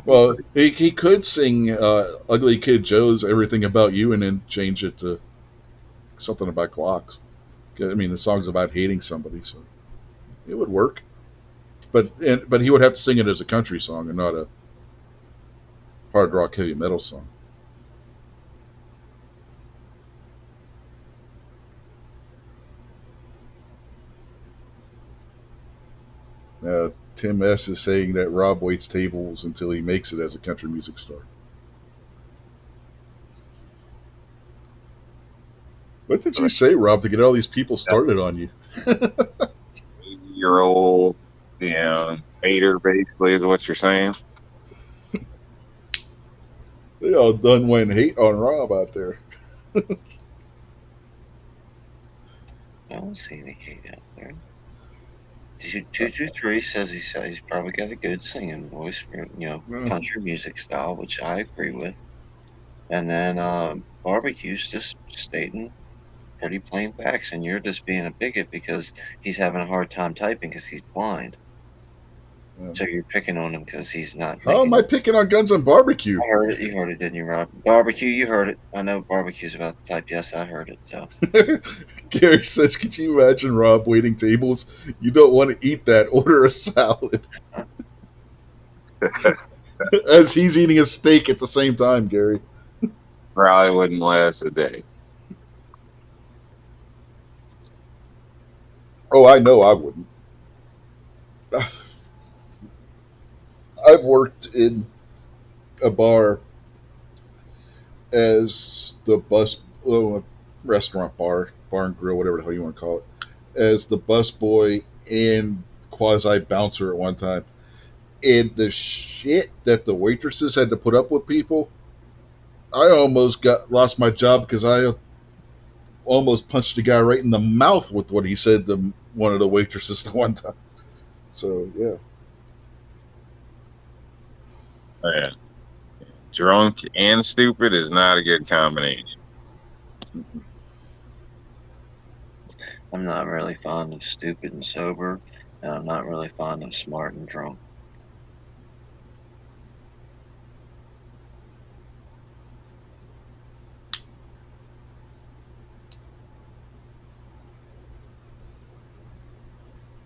Speaker 1: Well, he could sing Ugly Kid Joe's Everything About You and then change it to something about Glocks. I mean, the song's about hating somebody, so it would work. But he would have to sing it as a country song and not a hard rock heavy metal song. Tim S. is saying that Rob waits tables until he makes it as a country music star. What did you say, Rob, to get all these people started on you?
Speaker 2: 80-year-old, hater, basically, is what you're saying.
Speaker 1: They all done went hate on Rob out there.
Speaker 3: I don't see any hate out there. 223 says he's probably got a good singing voice for country music style, which I agree with. And then Barbecue's just stating pretty plain facts, and you're just being a bigot because he's having a hard time typing because he's blind.
Speaker 1: Yeah.
Speaker 3: So you're picking on him because he's not.
Speaker 1: How am I picking on Guns and Barbecue?
Speaker 3: I heard it. You heard it, didn't you, Rob? Barbecue, you heard it. I know Barbecue's about to type. Yes, I heard it. So
Speaker 1: Gary says, could you imagine Rob waiting tables? You don't want to eat that. Order a salad. As he's eating a steak at the same time, Gary.
Speaker 2: Probably wouldn't last a day.
Speaker 1: Oh, I know I wouldn't. I've worked in a bar as the restaurant bar and grill, whatever the hell you want to call it, as the busboy and quasi bouncer at one time. And the shit that the waitresses had to put up with people, I almost lost my job because I almost punched a guy right in the mouth with what he said to one of the waitresses the one time. So, yeah.
Speaker 2: Oh, yeah. Drunk and stupid is not a good combination.
Speaker 3: I'm not really fond of stupid and sober, and I'm not really fond of smart and drunk.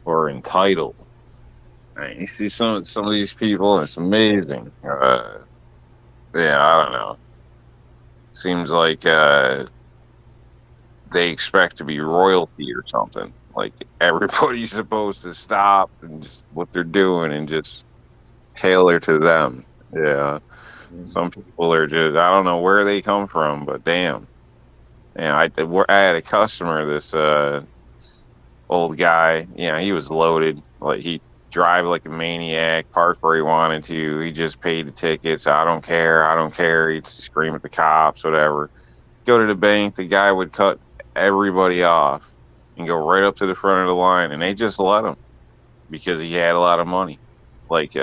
Speaker 2: Or entitled. You see some of these people, it's amazing. I don't know. Seems like they expect to be royalty or something. Like everybody's supposed to stop and just what they're doing and just tailor to them. Yeah. Some people are just, I don't know where they come from, but damn. I had a customer, this old guy, he was loaded. Like he drive like a maniac, park where he wanted to. He just paid the tickets. I don't care. He'd scream at the cops, whatever. Go to the bank, the guy would cut everybody off and go right up to the front of the line, and they just let him because he had a lot of money. Like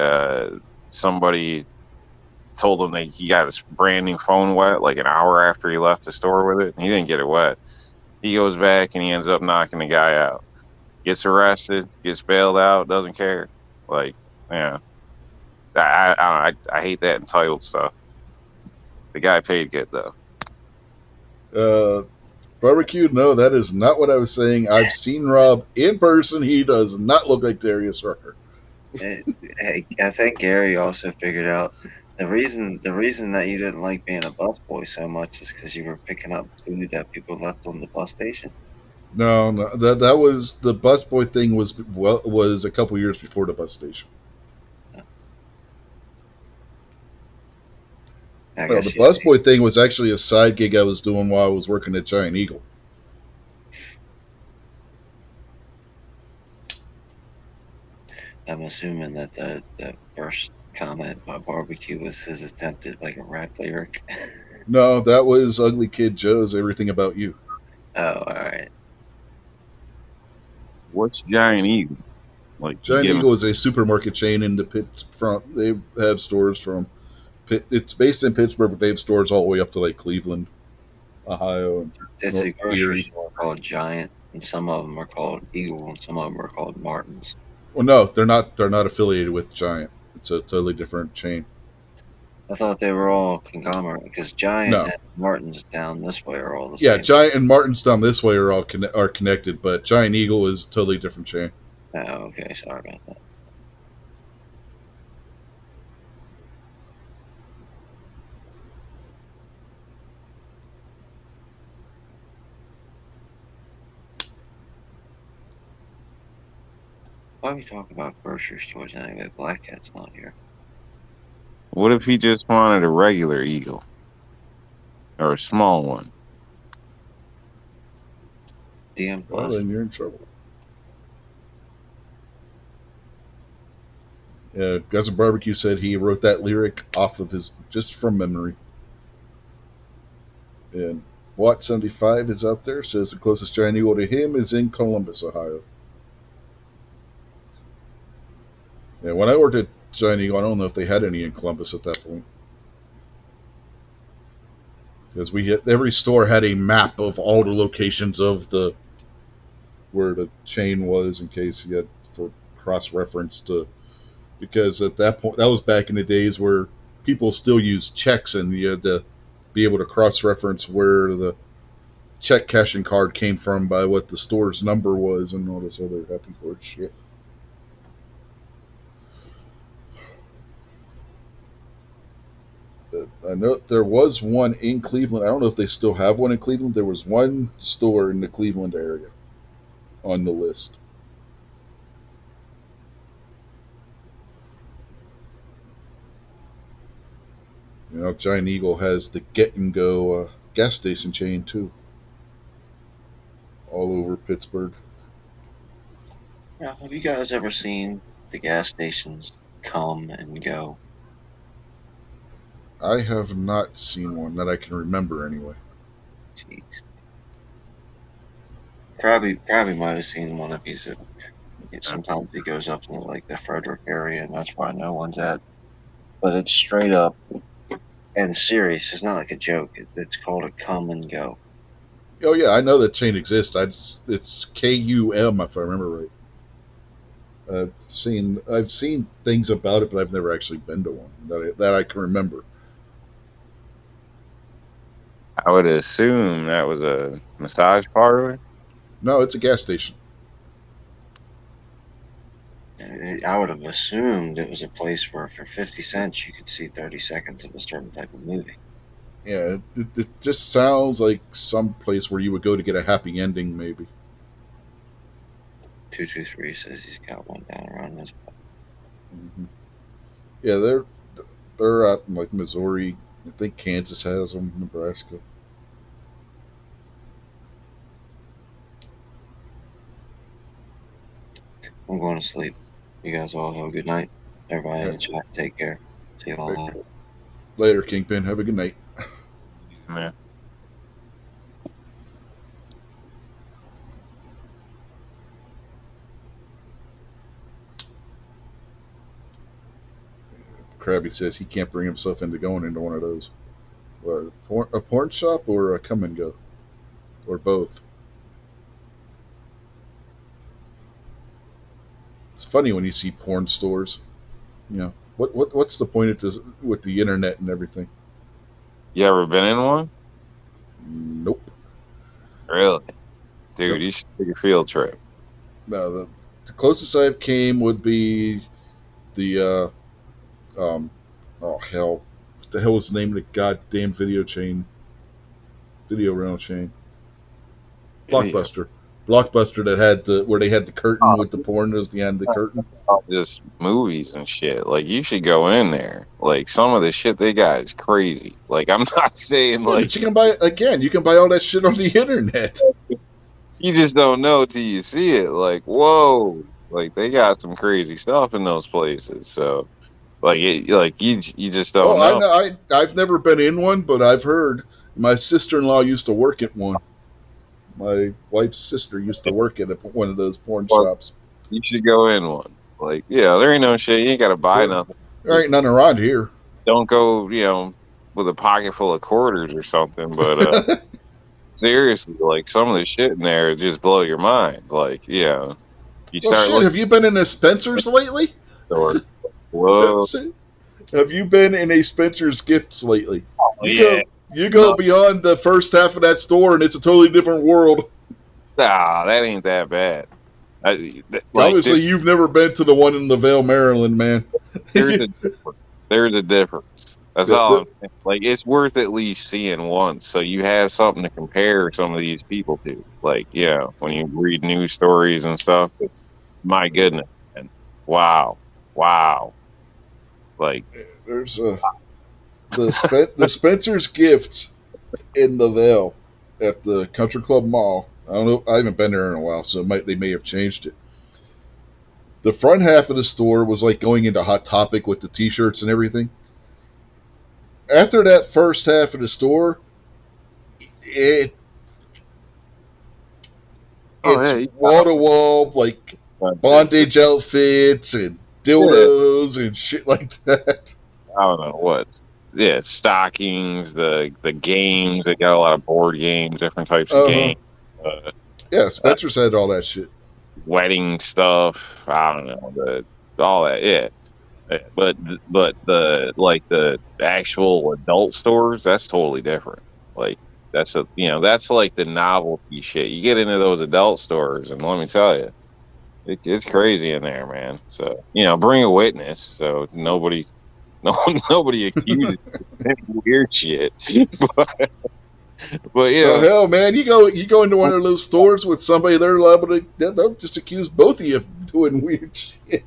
Speaker 2: somebody told him that he got his brand new phone wet like an hour after he left the store with it, and he didn't get it wet. He goes back and he ends up knocking the guy out. Gets arrested, gets bailed out, doesn't care. Like, yeah. I hate that entitled stuff. The guy paid good, though.
Speaker 1: Barbecue, no, that is not what I was saying. I've seen Rob in person. He does not look like Darius Rucker.
Speaker 3: Hey, I think Gary also figured out The reason that you didn't like being a busboy so much is because you were picking up food that people left on the bus station.
Speaker 1: No, that was the busboy thing was a couple years before the bus station.
Speaker 3: I
Speaker 1: Well,
Speaker 3: guess
Speaker 1: the busboy thing was actually a side gig I was doing while I was working at Giant Eagle.
Speaker 3: I'm assuming that the first comment by Barbecue was his attempt at like a rap lyric.
Speaker 1: No, that was Ugly Kid Joe's Everything About You.
Speaker 3: Oh, all right.
Speaker 2: What's Giant Eagle? Like
Speaker 1: Giant Eagle is a supermarket chain in the Pitt front. They have stores from it's based in Pittsburgh, but they have stores all the way up to like Cleveland, Ohio, and
Speaker 3: It's a grocery
Speaker 1: Erie.
Speaker 3: store called Giant, and some of them are called Eagle, and some of them are called Martins.
Speaker 1: Well, no, they're not. They're not affiliated with Giant. It's a totally different chain.
Speaker 3: I thought they were all conglomerate because Giant
Speaker 1: No.
Speaker 3: and Martins down this way are all the
Speaker 1: Yeah,
Speaker 3: same.
Speaker 1: Giant and Martin's down this way are all are connected, but Giant Eagle is a totally different chain.
Speaker 3: Oh, okay. Sorry about that. Why are we talking about grocery stores anyway? Black Cat's not here.
Speaker 2: What if he just wanted a regular eagle? Or a small one?
Speaker 3: DM
Speaker 1: Well,
Speaker 3: Plus.
Speaker 1: then you're in trouble. Yeah, Guzzin Barbecue said he wrote that lyric off of his just from memory. And Watt75 is out there, says the closest Giant Eagle to him is in Columbus, Ohio. Yeah, when I worked at Giant Eagle, I don't know if they had any in Columbus at that point. Because every store had a map of all the locations of where the chain was in case you had for cross-reference to, because at that point, that was back in the days where people still used checks and you had to be able to cross-reference where the check cashing card came from by what the store's number was and all this other happy horse shit. I know there was one in Cleveland. I don't know if they still have one in Cleveland. There was one store in the Cleveland area on the list. You know, Giant Eagle has the Get and Go gas station chain too, all over Pittsburgh.
Speaker 3: Yeah, have you guys ever seen the gas stations come and go?
Speaker 1: I have not seen one that I can remember anyway.
Speaker 3: Jeez. Krabby might have seen one of these. Sometimes he goes up to like the Frederick area, and that's why no one's at. But it's straight up and serious. It's not like a joke. It's called a come and go.
Speaker 1: Oh yeah, I know that chain exists. It's KUM if I remember right. I've seen things about it, but I've never actually been to one that I can remember.
Speaker 2: I would assume that was a massage parlor.
Speaker 1: No, it's a gas station.
Speaker 3: I would have assumed it was a place where for 50 cents you could see 30 seconds of a certain type of movie.
Speaker 1: Yeah, it just sounds like some place where you would go to get a happy ending, maybe.
Speaker 3: 223 says he's got one down around his.
Speaker 1: Mm-hmm. Yeah, they're out in like Missouri. I think Kansas has them, Nebraska.
Speaker 3: I'm going to sleep. You guys all have a good night. Everybody in the chat, take care. See you all later.
Speaker 1: Later, Kingpin. Have a good night.
Speaker 2: Man.
Speaker 1: Krabby says he can't bring himself into going into one of those. What, a porn shop or a come and go? Or both? It's funny when you see porn stores. You know, what's the point of this with the internet and everything?
Speaker 2: You ever been in one?
Speaker 1: Nope.
Speaker 2: Really? Dude,
Speaker 1: Nope.
Speaker 2: You should take a field trip.
Speaker 1: No, the closest I've came would be the oh hell, the hell was the name of the goddamn video rental chain? Blockbuster. Blockbuster that had where they had the curtain with the pornos behind the curtain.
Speaker 2: Just movies and shit. Like, you should go in there. Like, some of the shit they got is crazy. Like, I'm not saying like,
Speaker 1: but you can buy you can buy all that shit on the internet.
Speaker 2: You just don't know till you see it. Like, whoa, like they got some crazy stuff in those places. So, like, you just don't know.
Speaker 1: I've never been in one, but I've heard. My sister-in-law used to work at one. My wife's sister used to work at one of those porn shops.
Speaker 2: You should go in one. Like, yeah, there ain't no shit. You ain't got to buy nothing.
Speaker 1: There ain't nothing around here.
Speaker 2: Don't go, with a pocket full of quarters or something. But seriously, like, some of the shit in there just blow your mind. Like, yeah.
Speaker 1: Have you been in a Spencer's lately?
Speaker 2: Whoa.
Speaker 1: Have you been in a Spencer's Gifts lately?
Speaker 2: You
Speaker 1: go beyond the first half of that store, and it's a totally different world.
Speaker 2: Nah, that ain't that bad.
Speaker 1: Obviously, you've never been to the one in LaVale, Maryland, man.
Speaker 2: There's a difference. That's all I'm saying. Like, it's worth at least seeing once, so you have something to compare some of these people to. Like, when you read news stories and stuff, my goodness, man. Wow. Like,
Speaker 1: there's the Spencer's Gifts in LaVale at the Country Club Mall. I don't know. I haven't been there in a while, so they may have changed it. The front half of the store was like going into Hot Topic with the T-shirts and everything. After that first half of the store, it's wall to wall, like bondage outfits and dildos and shit like that.
Speaker 2: I don't know what. Yeah, stockings, the games. They got a lot of board games, different types of games.
Speaker 1: Spencer's had all that shit.
Speaker 2: Wedding stuff. I don't know, all that. Yeah, but the actual adult stores, that's totally different. Like, that's like the novelty shit. You get into those adult stores, and let me tell you, it's crazy in there, man. So bring a witness, so nobody accuses weird shit. But
Speaker 1: hell, man, you go into one of those stores with somebody, they'll just accuse both of you of doing weird shit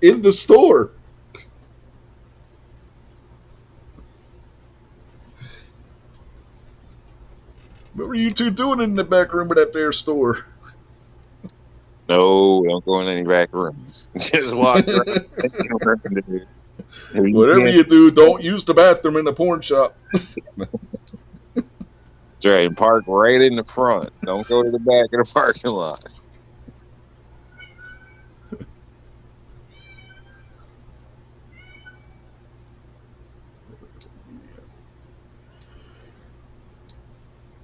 Speaker 1: in the store. What were you two doing in the back room of that there store?
Speaker 2: No, don't go in any back rooms. Just walk around.
Speaker 1: Whatever you do, don't use the bathroom in the porn shop.
Speaker 2: That's right. Park right in the front. Don't go to the back of the parking lot.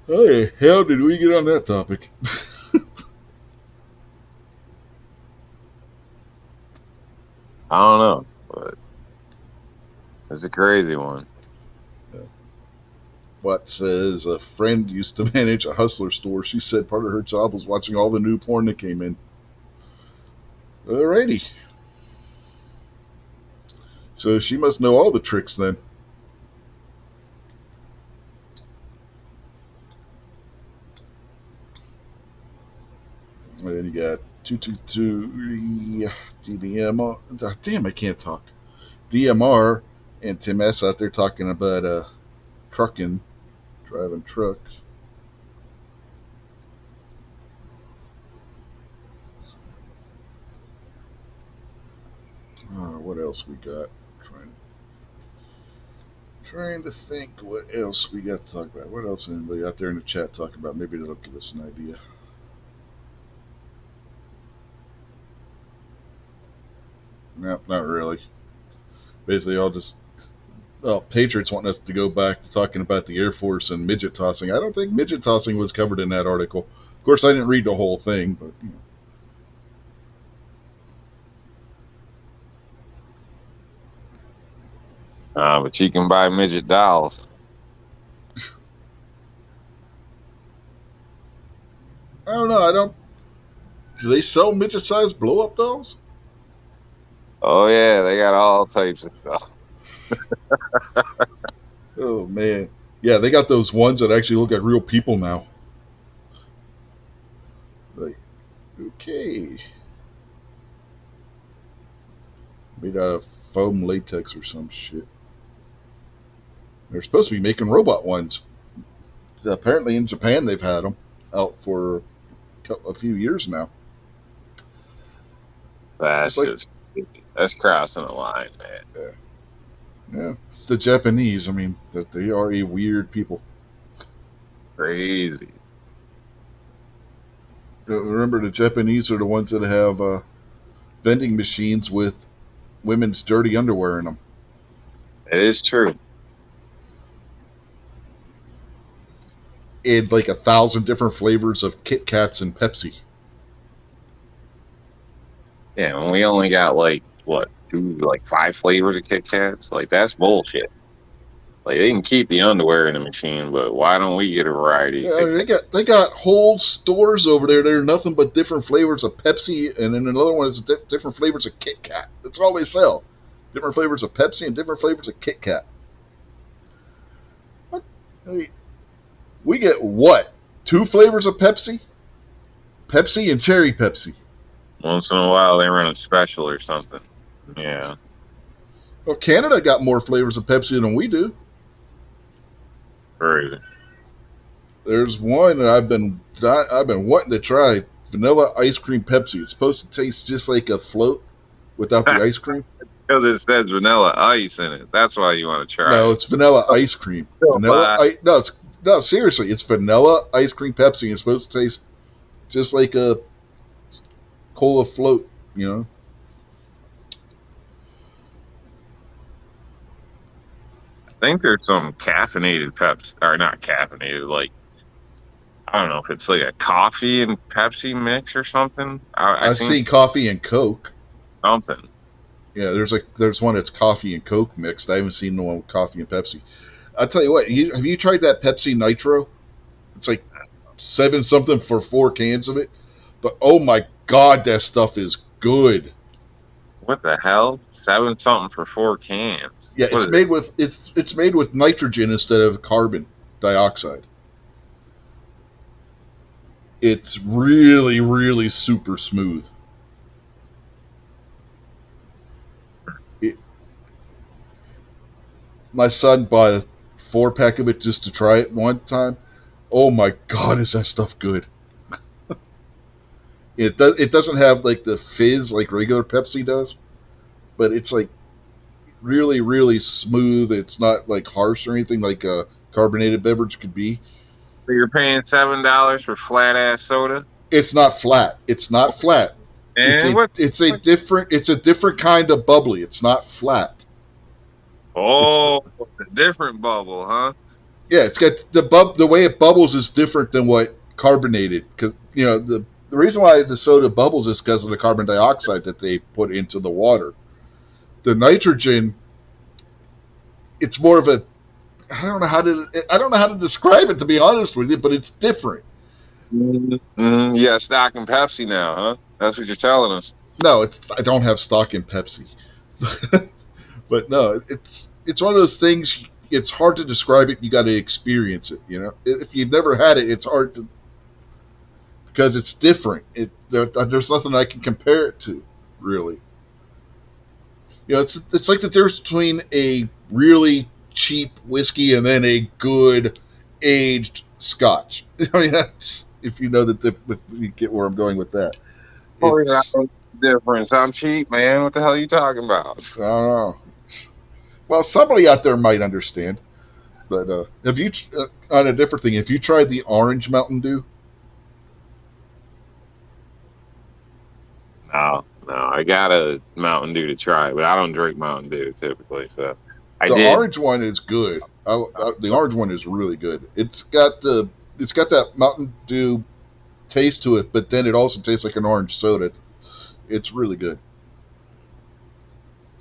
Speaker 1: How the hell did we get on that topic?
Speaker 2: I don't know, but it's a crazy one.
Speaker 1: What says a friend used to manage a hustler store. She said part of her job was watching all the new porn that came in. Alrighty. So she must know all the tricks then. And then you got 223 DDMR. Damn, I can't talk. DMR and Tim S out there talking about driving trucks. What else we got? Trying to think what else we got to talk about. What else anybody out there in the chat talking about? Maybe that'll give us an idea. No, not really. Basically, Patriots want us to go back to talking about the Air Force and midget tossing. I don't think midget tossing was covered in that article. Of course, I didn't read the whole thing, but
Speaker 2: But you can buy midget dolls.
Speaker 1: I don't know. Do they sell midget-sized blow-up dolls?
Speaker 2: Oh yeah, they got all types of stuff.
Speaker 1: Oh man, yeah, they got those ones that actually look like real people now. Like, okay, made out of foam latex or some shit. They're supposed to be making robot ones. Apparently, in Japan, they've had them out for a few years now.
Speaker 2: That's
Speaker 1: like-
Speaker 2: just that's crossing the line, man.
Speaker 1: Yeah, it's the Japanese. I mean, they are a weird people.
Speaker 2: Crazy.
Speaker 1: Remember, the Japanese are the ones that have vending machines with women's dirty underwear in them.
Speaker 2: It is true.
Speaker 1: And like 1,000 different flavors of Kit Kats and Pepsi.
Speaker 2: Yeah, and we only got like 5 flavors of Kit Kats. Like that's bullshit. Like they can keep the underwear in the machine, but why don't we get a variety?
Speaker 1: Yeah, they got whole stores over there that are nothing but different flavors of Pepsi, and then another one is different flavors of Kit Kat. That's all they sell. Different flavors of Pepsi and different flavors of Kit Kat. What? I mean, we get what? 2 flavors of Pepsi? Pepsi and cherry Pepsi.
Speaker 2: Once in a while they run a special or something. Yeah.
Speaker 1: Well, Canada got more flavors of Pepsi than we do.
Speaker 2: Crazy.
Speaker 1: There's one that I've been wanting to try. Vanilla ice cream Pepsi. It's supposed to taste just like a float without the ice cream.
Speaker 2: Because it says vanilla ice in it. That's why you want to try
Speaker 1: No,
Speaker 2: it.
Speaker 1: it's vanilla ice cream. No, seriously, it's vanilla ice cream Pepsi. It's supposed to taste just like a cola float, you know.
Speaker 2: I think there's some caffeinated Pepsi, or not caffeinated, like, I don't know if it's like a coffee and Pepsi mix or something.
Speaker 1: I've seen coffee and Coke.
Speaker 2: Something.
Speaker 1: Yeah, there's one that's coffee and Coke mixed. I haven't seen the one with coffee and Pepsi. I'll tell you what, have you tried that Pepsi Nitro? It's like 7 something for 4 cans of it. But oh my god, that stuff is good.
Speaker 2: What the hell? 7 something for 4 cans.
Speaker 1: Yeah, it's made with nitrogen instead of carbon dioxide. It's really, really super smooth. My son bought a 4-pack of it just to try it one time. Oh my god, is that stuff good? It doesn't have like the fizz like regular Pepsi does, but it's like really, really smooth. It's not like harsh or anything like a carbonated beverage could be.
Speaker 2: So you're paying $7 for flat ass soda?
Speaker 1: It's not flat. It's not flat.
Speaker 2: And
Speaker 1: It's a different kind of bubbly. It's not flat.
Speaker 2: Oh, a different bubble, huh?
Speaker 1: Yeah, it's got the way it bubbles is different than what carbonated, because you know the reason why the soda bubbles is because of the carbon dioxide that they put into the water. The nitrogen, it's more of a I don't know how to describe it, to be honest with you, but it's different.
Speaker 2: Mm-hmm. Yeah, stock in Pepsi now, huh? That's what you're telling us.
Speaker 1: No, I don't have stock in Pepsi. But no, it's one of those things. It's hard to describe it. You got to experience it. You know, if you've never had it, it's hard to, because it's different. There's nothing I can compare it to, really. You know, it's like the difference between a really cheap whiskey and then a good aged Scotch. I mean, that's if you know if you get where I'm going with that.
Speaker 2: Oh, yeah, difference. I'm cheap, man. What the hell are you talking about?
Speaker 1: I don't know. Well, somebody out there might understand. But have you, on a different thing, have you tried the orange Mountain Dew?
Speaker 2: No, I got a Mountain Dew to try, but I don't drink Mountain Dew typically. So
Speaker 1: the orange one is good. The orange one is really good. It's got that Mountain Dew taste to it, but then it also tastes like an orange soda. It's really good.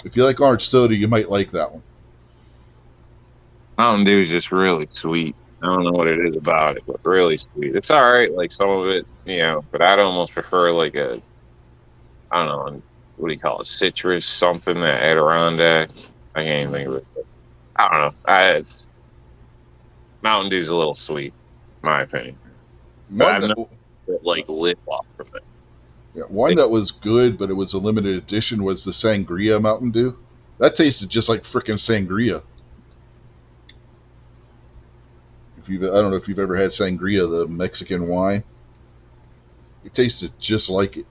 Speaker 1: If you like orange soda, you might like that one.
Speaker 2: Mountain Dew is just really sweet. I don't know what it is about it, but really sweet. It's all right, like some of it, you know, but I'd almost prefer like I don't know, what do you call it, citrus something, that Adirondack. I can't even think of it. I don't know. Mountain Dew's a little sweet, in my opinion. But
Speaker 1: One
Speaker 2: I've
Speaker 1: that
Speaker 2: never like lit off from it.
Speaker 1: yeah, one that was good, but it was a limited edition, was the Sangria Mountain Dew. That tasted just like frickin' sangria. I don't know if you've ever had sangria, the Mexican wine. It tasted just like it.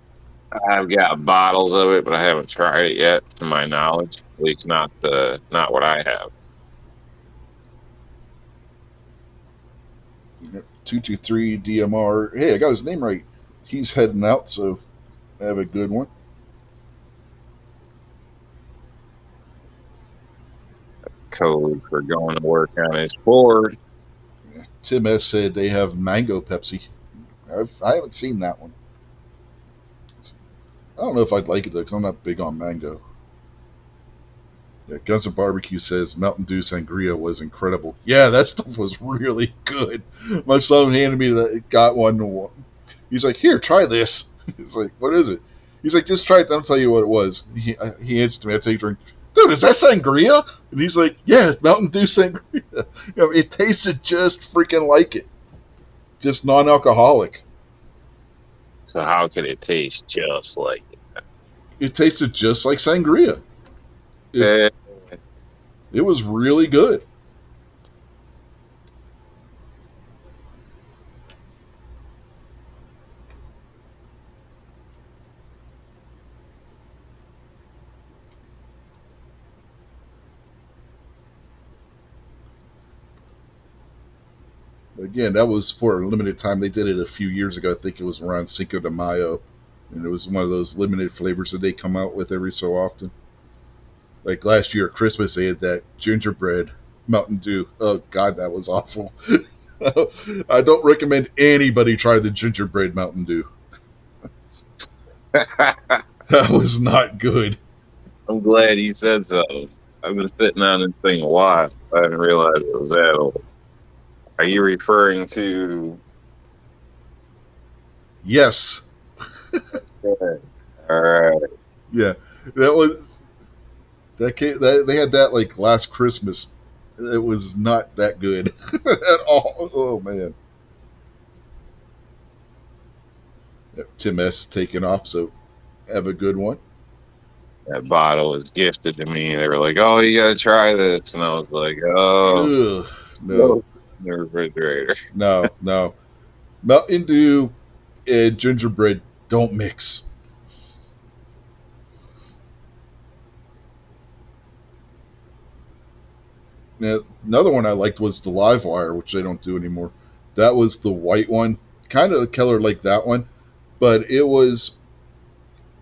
Speaker 2: I've got bottles of it, but I haven't tried it yet, to my knowledge. At least not what I have.
Speaker 1: 223 DMR. Hey, I got his name right. He's heading out, so have a good one.
Speaker 2: Code for going to work on his board.
Speaker 1: Tim S said they have mango Pepsi. I haven't seen that one. I don't know if I'd like it though, because I'm not big on mango. Yeah, Guns and Barbecue says Mountain Dew Sangria was incredible. Yeah, that stuff was really good. My son handed me that, got one. He's like, here, try this. He's like, what is it? He's like, just try it, I'll tell you what it was. He hands it to me, I take a drink. Dude, is that sangria? And he's like, yeah, it's Mountain Dew Sangria. It tasted just freaking like it. Just non-alcoholic.
Speaker 2: So how could it taste just like it?
Speaker 1: It tasted just like sangria. It was really good. Again, that was for a limited time. They did it a few years ago. I think it was around Cinco de Mayo. And it was one of those limited flavors that they come out with every so often. Like last year at Christmas, they had that gingerbread Mountain Dew. Oh, God, that was awful. I don't recommend anybody try the gingerbread Mountain Dew. That was not good.
Speaker 2: I'm glad you said so. I've been sitting on this thing a while. I didn't realize it was that old. Are you referring to?
Speaker 1: Yes.
Speaker 2: All right.
Speaker 1: Yeah, that was that. They had that like last Christmas. It was not that good at all. Oh man. Tim S taking off, so have a good one.
Speaker 2: That bottle was gifted to me. They were like, "Oh, you gotta try this," and I was like, "Oh,
Speaker 1: Ugh, no,
Speaker 2: the refrigerator."
Speaker 1: no. Mountain Dew and gingerbread don't mix. Now, another one I liked was the Live Wire, which they don't do anymore. That was the white one, kind of color like that one, but it was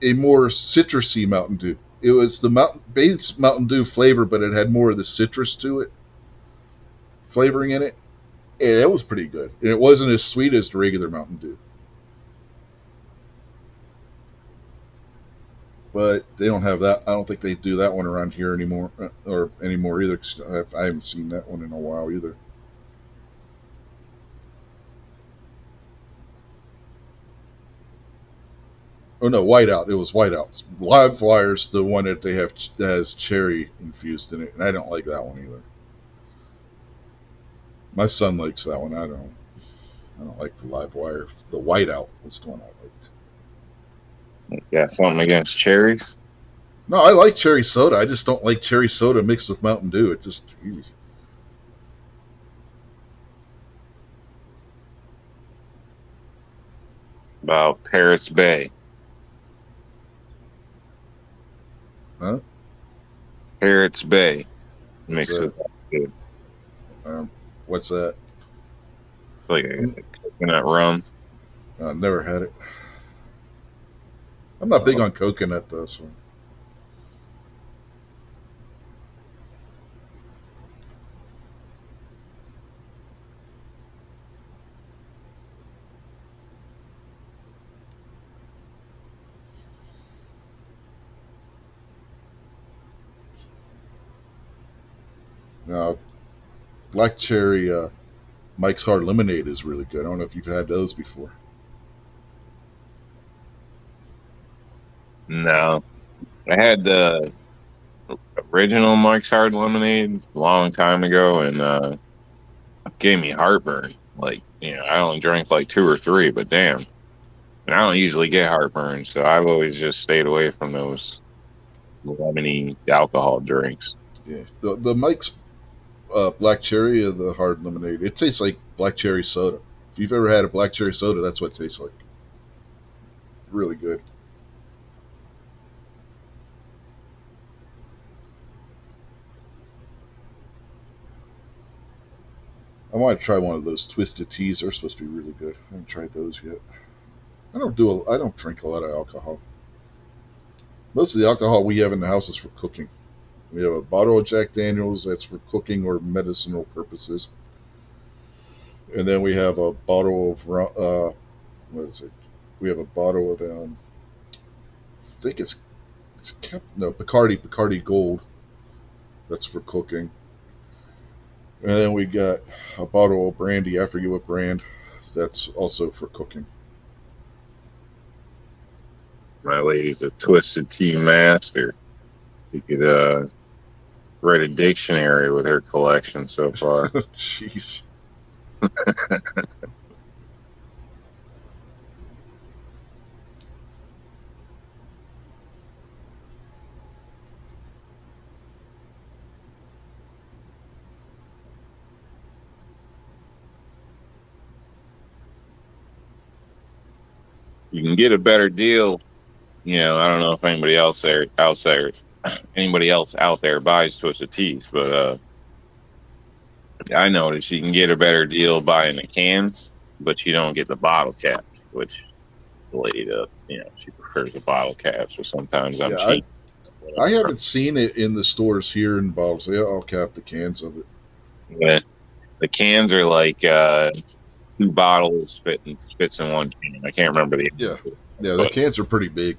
Speaker 1: a more citrusy Mountain Dew. It was the base Mountain Dew flavor, but it had more of the citrus to it, flavoring in it. And it was pretty good. And it wasn't as sweet as the regular Mountain Dew. But they don't have that. I don't think they do that one around here anymore, or anymore either. 'Cause I haven't seen that one in a while either. Oh no, Whiteout. It was Whiteout. Live Wire's the one that they have that has cherry infused in it, and I don't like that one either. My son likes that one. I don't. I don't like the Live Wire. The Whiteout was the one I liked.
Speaker 2: Got something against cherries?
Speaker 1: No, I like cherry soda. I just don't like cherry soda mixed with Mountain Dew. It just.
Speaker 2: About Parrots Bay.
Speaker 1: Huh?
Speaker 2: Parrots Bay. Mixed with
Speaker 1: what's that?
Speaker 2: like a coconut rum.
Speaker 1: Never had it. I'm not big on coconut though, so. Now, black cherry Mike's Hard Lemonade is really good. I don't know if you've had those before.
Speaker 2: No. I had the original Mike's Hard Lemonade a long time ago, and it gave me heartburn. Like, I only drank like 2 or 3, but damn. And I don't usually get heartburn, so I've always just stayed away from those lemony alcohol drinks.
Speaker 1: Yeah, the Mike's black cherry of the hard lemonade, it tastes like black cherry soda. If you've ever had a black cherry soda, that's what it tastes like. Really good. I want to try one of those twisted teas. They're supposed to be really good. I haven't tried those yet. I don't drink a lot of alcohol. Most of the alcohol we have in the house is for cooking. We have a bottle of Jack Daniels that's for cooking or medicinal purposes. And then we have a bottle of, what is it? We have a bottle of, I think it's Bacardi Gold. That's for cooking. And then we got a bottle of brandy, I forget what brand, that's also for cooking.
Speaker 2: My lady's a twisted tea master. You could write a dictionary with her collection so far.
Speaker 1: Jeez.
Speaker 2: You can get a better deal. I don't know if anybody else out there buys Twisted Teas, but I noticed you can get a better deal buying the cans, but you don't get the bottle caps, which the lady does. She prefers the bottle caps, or sometimes I'm cheap.
Speaker 1: I haven't seen it in the stores here in bottles. They all cap the cans of it.
Speaker 2: Yeah. The cans are like 2 bottles fits in one can. I can't remember the.
Speaker 1: Yeah, the cans are pretty big.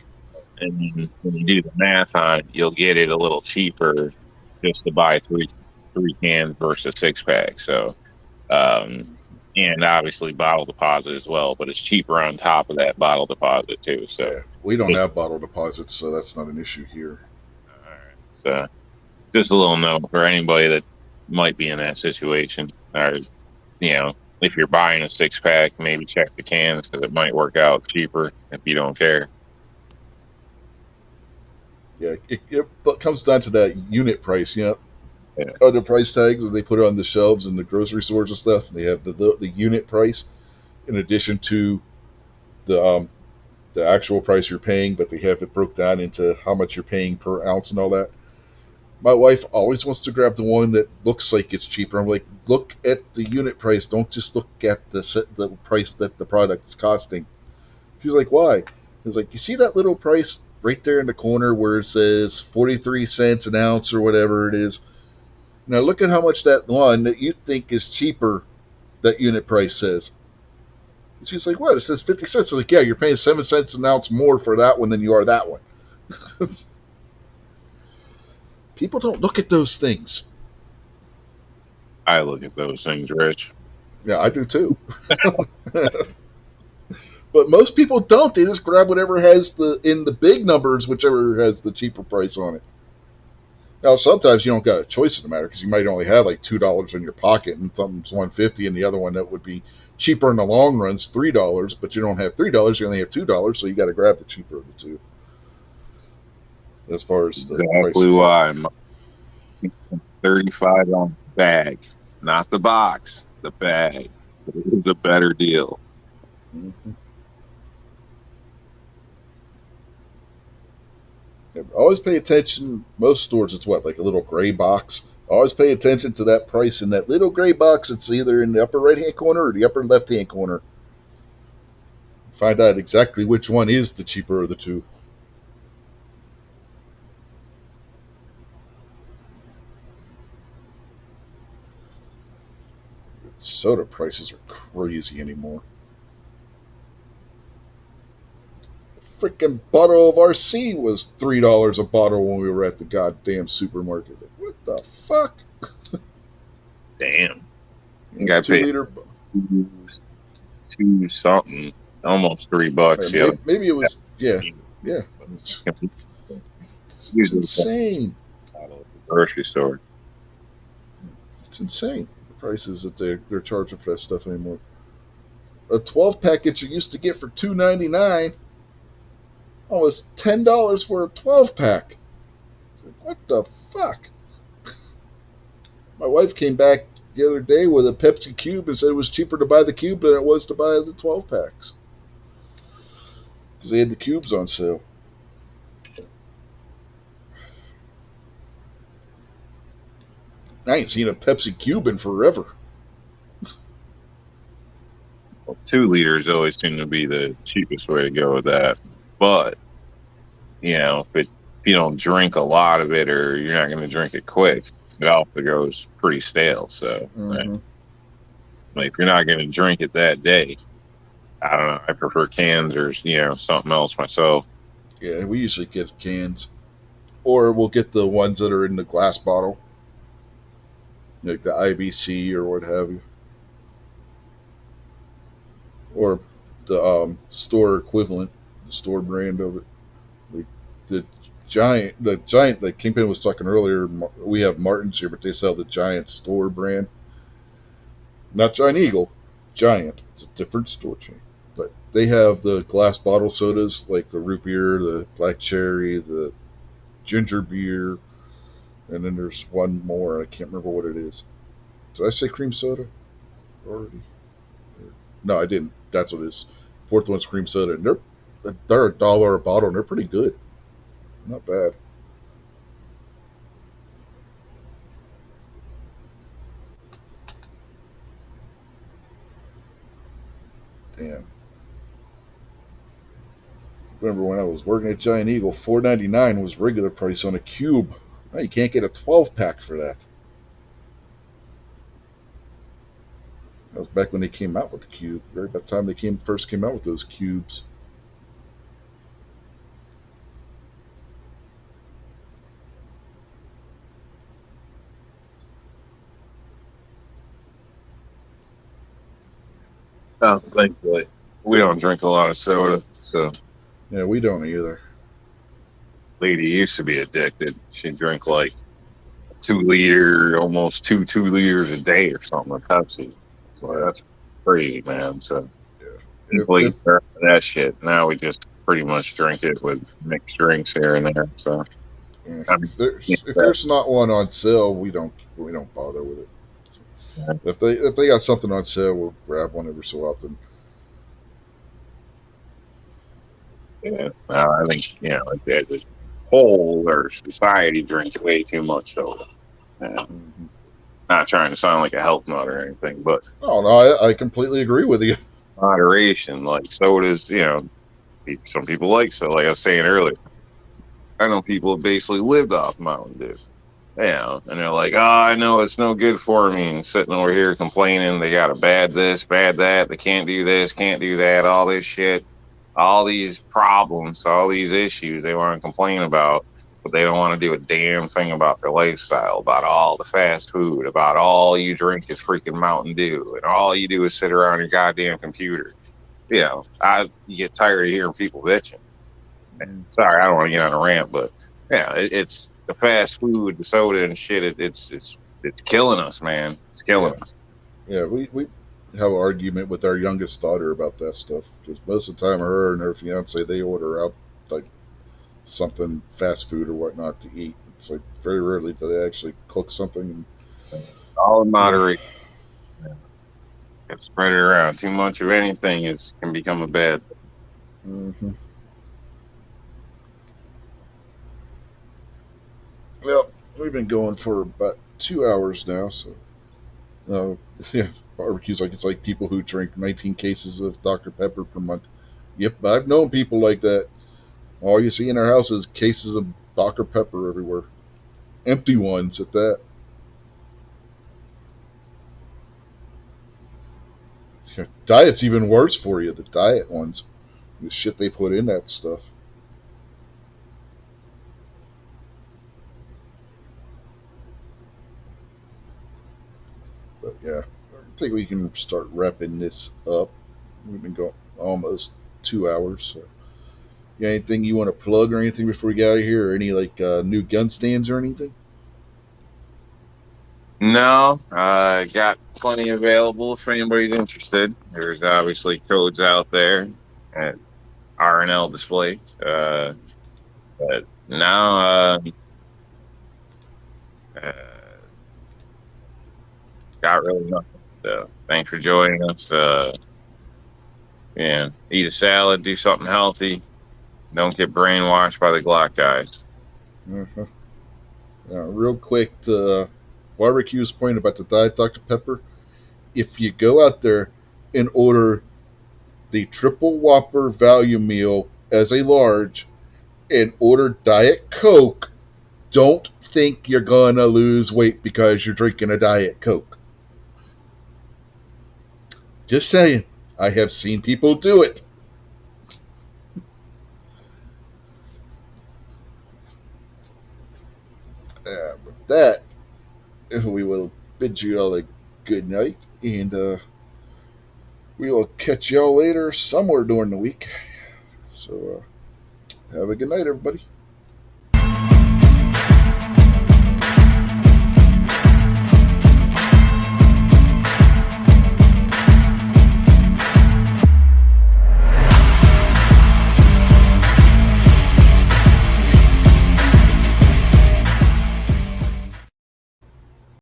Speaker 2: And when you do the math on it, you'll get it a little cheaper just to buy three cans versus 6-pack. So, and obviously bottle deposit as well, but it's cheaper on top of that bottle deposit too. So
Speaker 1: yeah, we don't have bottle deposits, so that's not an issue here.
Speaker 2: All right. So just a little note for anybody that might be in that situation, or if you're buying a 6-pack, maybe check the cans because it might work out cheaper if you don't care.
Speaker 1: Yeah, it comes down to that unit price, Other price tags that they put on the shelves in the grocery stores and stuff. They have the unit price in addition to the actual price you're paying, but they have it broke down into how much you're paying per ounce and all that. My wife always wants to grab the one that looks like it's cheaper. I'm like, look at the unit price. Don't just look at the price that the product is costing. She's like, why? I was like, you see that little price right there in the corner where it says 43 cents an ounce or whatever it is? Now look at how much that one that you think is cheaper, that unit price says. And she's like, what? It says 50 cents. I was like, yeah, you're paying 7 cents an ounce more for that one than you are that one. People don't look at those things.
Speaker 2: I look at those things, Rich.
Speaker 1: Yeah, I do too. But most people don't. They just grab whatever has in the big numbers, whichever has the cheaper price on it. Now, sometimes you don't got a choice in the matter because you might only have like $2 in your pocket and something's $1.50, and the other one that would be cheaper in the long run is $3, but you don't have $3. You only have $2, so you got to grab the cheaper of the two. As far as the
Speaker 2: exactly why 35 on the bag, not the box, the bag. It is a better deal.
Speaker 1: Mm-hmm. Yeah, always pay attention. Most stores, it's what, like a little gray box. Always pay attention to that price in that little gray box. It's either in the upper right-hand corner or the upper left-hand corner. Find out exactly which one is the cheaper of the two. Soda prices are crazy anymore. Freaking bottle of RC was $3 a bottle when we were at the goddamn supermarket. What the fuck?
Speaker 2: Damn. You got to pay
Speaker 1: 2 liter.
Speaker 2: $2 something, almost $3.
Speaker 1: Yeah, maybe it was. Yeah. It's insane.
Speaker 2: grocery store.
Speaker 1: It's insane, the prices that they're charging for that stuff anymore. A 12-pack that you used to get for $2.99, almost $10 for a 12-pack. What the fuck? My wife came back the other day with a Pepsi cube and said it was cheaper to buy the cube than it was to buy the 12-packs. Because they had the cubes on sale. I ain't seen a Pepsi cube in forever.
Speaker 2: Well, 2 liters always seem to be the cheapest way to go with that. But, you know, if you don't drink a lot of it or you're not going to drink it quick, it also goes pretty stale. So, like, if you're not going to drink it that day, I don't know. I prefer cans or, you know, something else myself.
Speaker 1: Yeah, we usually get cans. Or we'll get the ones that are in the glass bottle. Like the IBC or what have you. Or the store equivalent, the store brand of it. Like the giant that Kingpin was talking earlier, we have Martin's here, but they sell the Giant store brand. Not Giant Eagle, Giant. It's a different store chain. But they have the glass bottle sodas like the root beer, the black cherry, the ginger beer, and then there's one more. I can't remember what it is. Did I say cream soda already? No, I didn't. That's what it is. Fourth one's cream soda, and they're $1 a bottle, and they're pretty good. Not bad. Damn. Remember when I was working at Giant Eagle, $4.99 was regular price on a cube. Now you can't get a 12-pack for that. That was back when they came out with the cube. Right about the time they first came out with those cubes.
Speaker 2: Oh, thankfully. We don't drink a lot of soda, so.
Speaker 1: Yeah, we don't either.
Speaker 2: Lady used to be addicted. She'd drink like 2 liter, almost 2 liters a day or something with Pepsi. So that's crazy, man. So people eat that shit. Now we just pretty much drink it with mixed drinks here and there. So
Speaker 1: if there's not one on sale, we don't bother with it. Yeah. If they got something on sale, we'll grab one every so often.
Speaker 2: Yeah, I think, you know, as a whole, or society drinks way too much soda. Not trying to sound like a health nut or anything, but
Speaker 1: no, I completely agree with you.
Speaker 2: Moderation, like sodas, you know, some people like soda. Like I was saying earlier, I know people have basically lived off Mountain Dew. You know, and they're like, oh, I know it's no good for me, and sitting over here complaining they got a bad this, bad that, they can't do this, can't do that, all this shit, all these problems, all these issues they want to complain about, but they don't want to do a damn thing about their lifestyle, about all the fast food, about all you drink is freaking Mountain Dew, and all you do is sit around your goddamn computer. You know, you get tired of hearing people bitching. Sorry, I don't want to get on a rant, but yeah, it's the fast food, the soda and shit. It's killing us, man. It's killing us.
Speaker 1: Yeah, we have an argument with our youngest daughter about that stuff, because most of the time her and her fiance, they order out like something fast food or whatnot to eat. It's like very rarely do they actually cook something.
Speaker 2: All in moderation. Yeah. Spread it around. Too much of anything can become a bad thing.
Speaker 1: Mm-hmm. Well, we've been going for about 2 hours now, so yeah, barbecues like it's like people who drink 19 cases of Dr. Pepper per month. Yep, I've known people like that. All you see in our house is cases of Dr. Pepper everywhere. Empty ones at that. Yeah, diet's even worse for you, the diet ones. The shit they put in that stuff. But yeah, I think we can start wrapping this up. We've been going almost 2 hours. So. You got anything you want to plug or anything before we get out of here? Or any like new gun stands or anything?
Speaker 2: No, got plenty available if anybody's interested. There's obviously codes out there at R&L displays. But now, uh, got really nothing. So thanks for joining us. Yeah, eat a salad, do something healthy. Don't get brainwashed by the Glock guys.
Speaker 1: Uh-huh. Real quick, to Barbecue's point about the Diet Dr. Pepper, if you go out there and order the Triple Whopper value meal as a large and order Diet Coke, don't think you're going to lose weight because you're drinking a Diet Coke. Just saying. I have seen people do it. With that, we will bid you all a good night, and we will catch y'all later somewhere during the week. So, have a good night, everybody.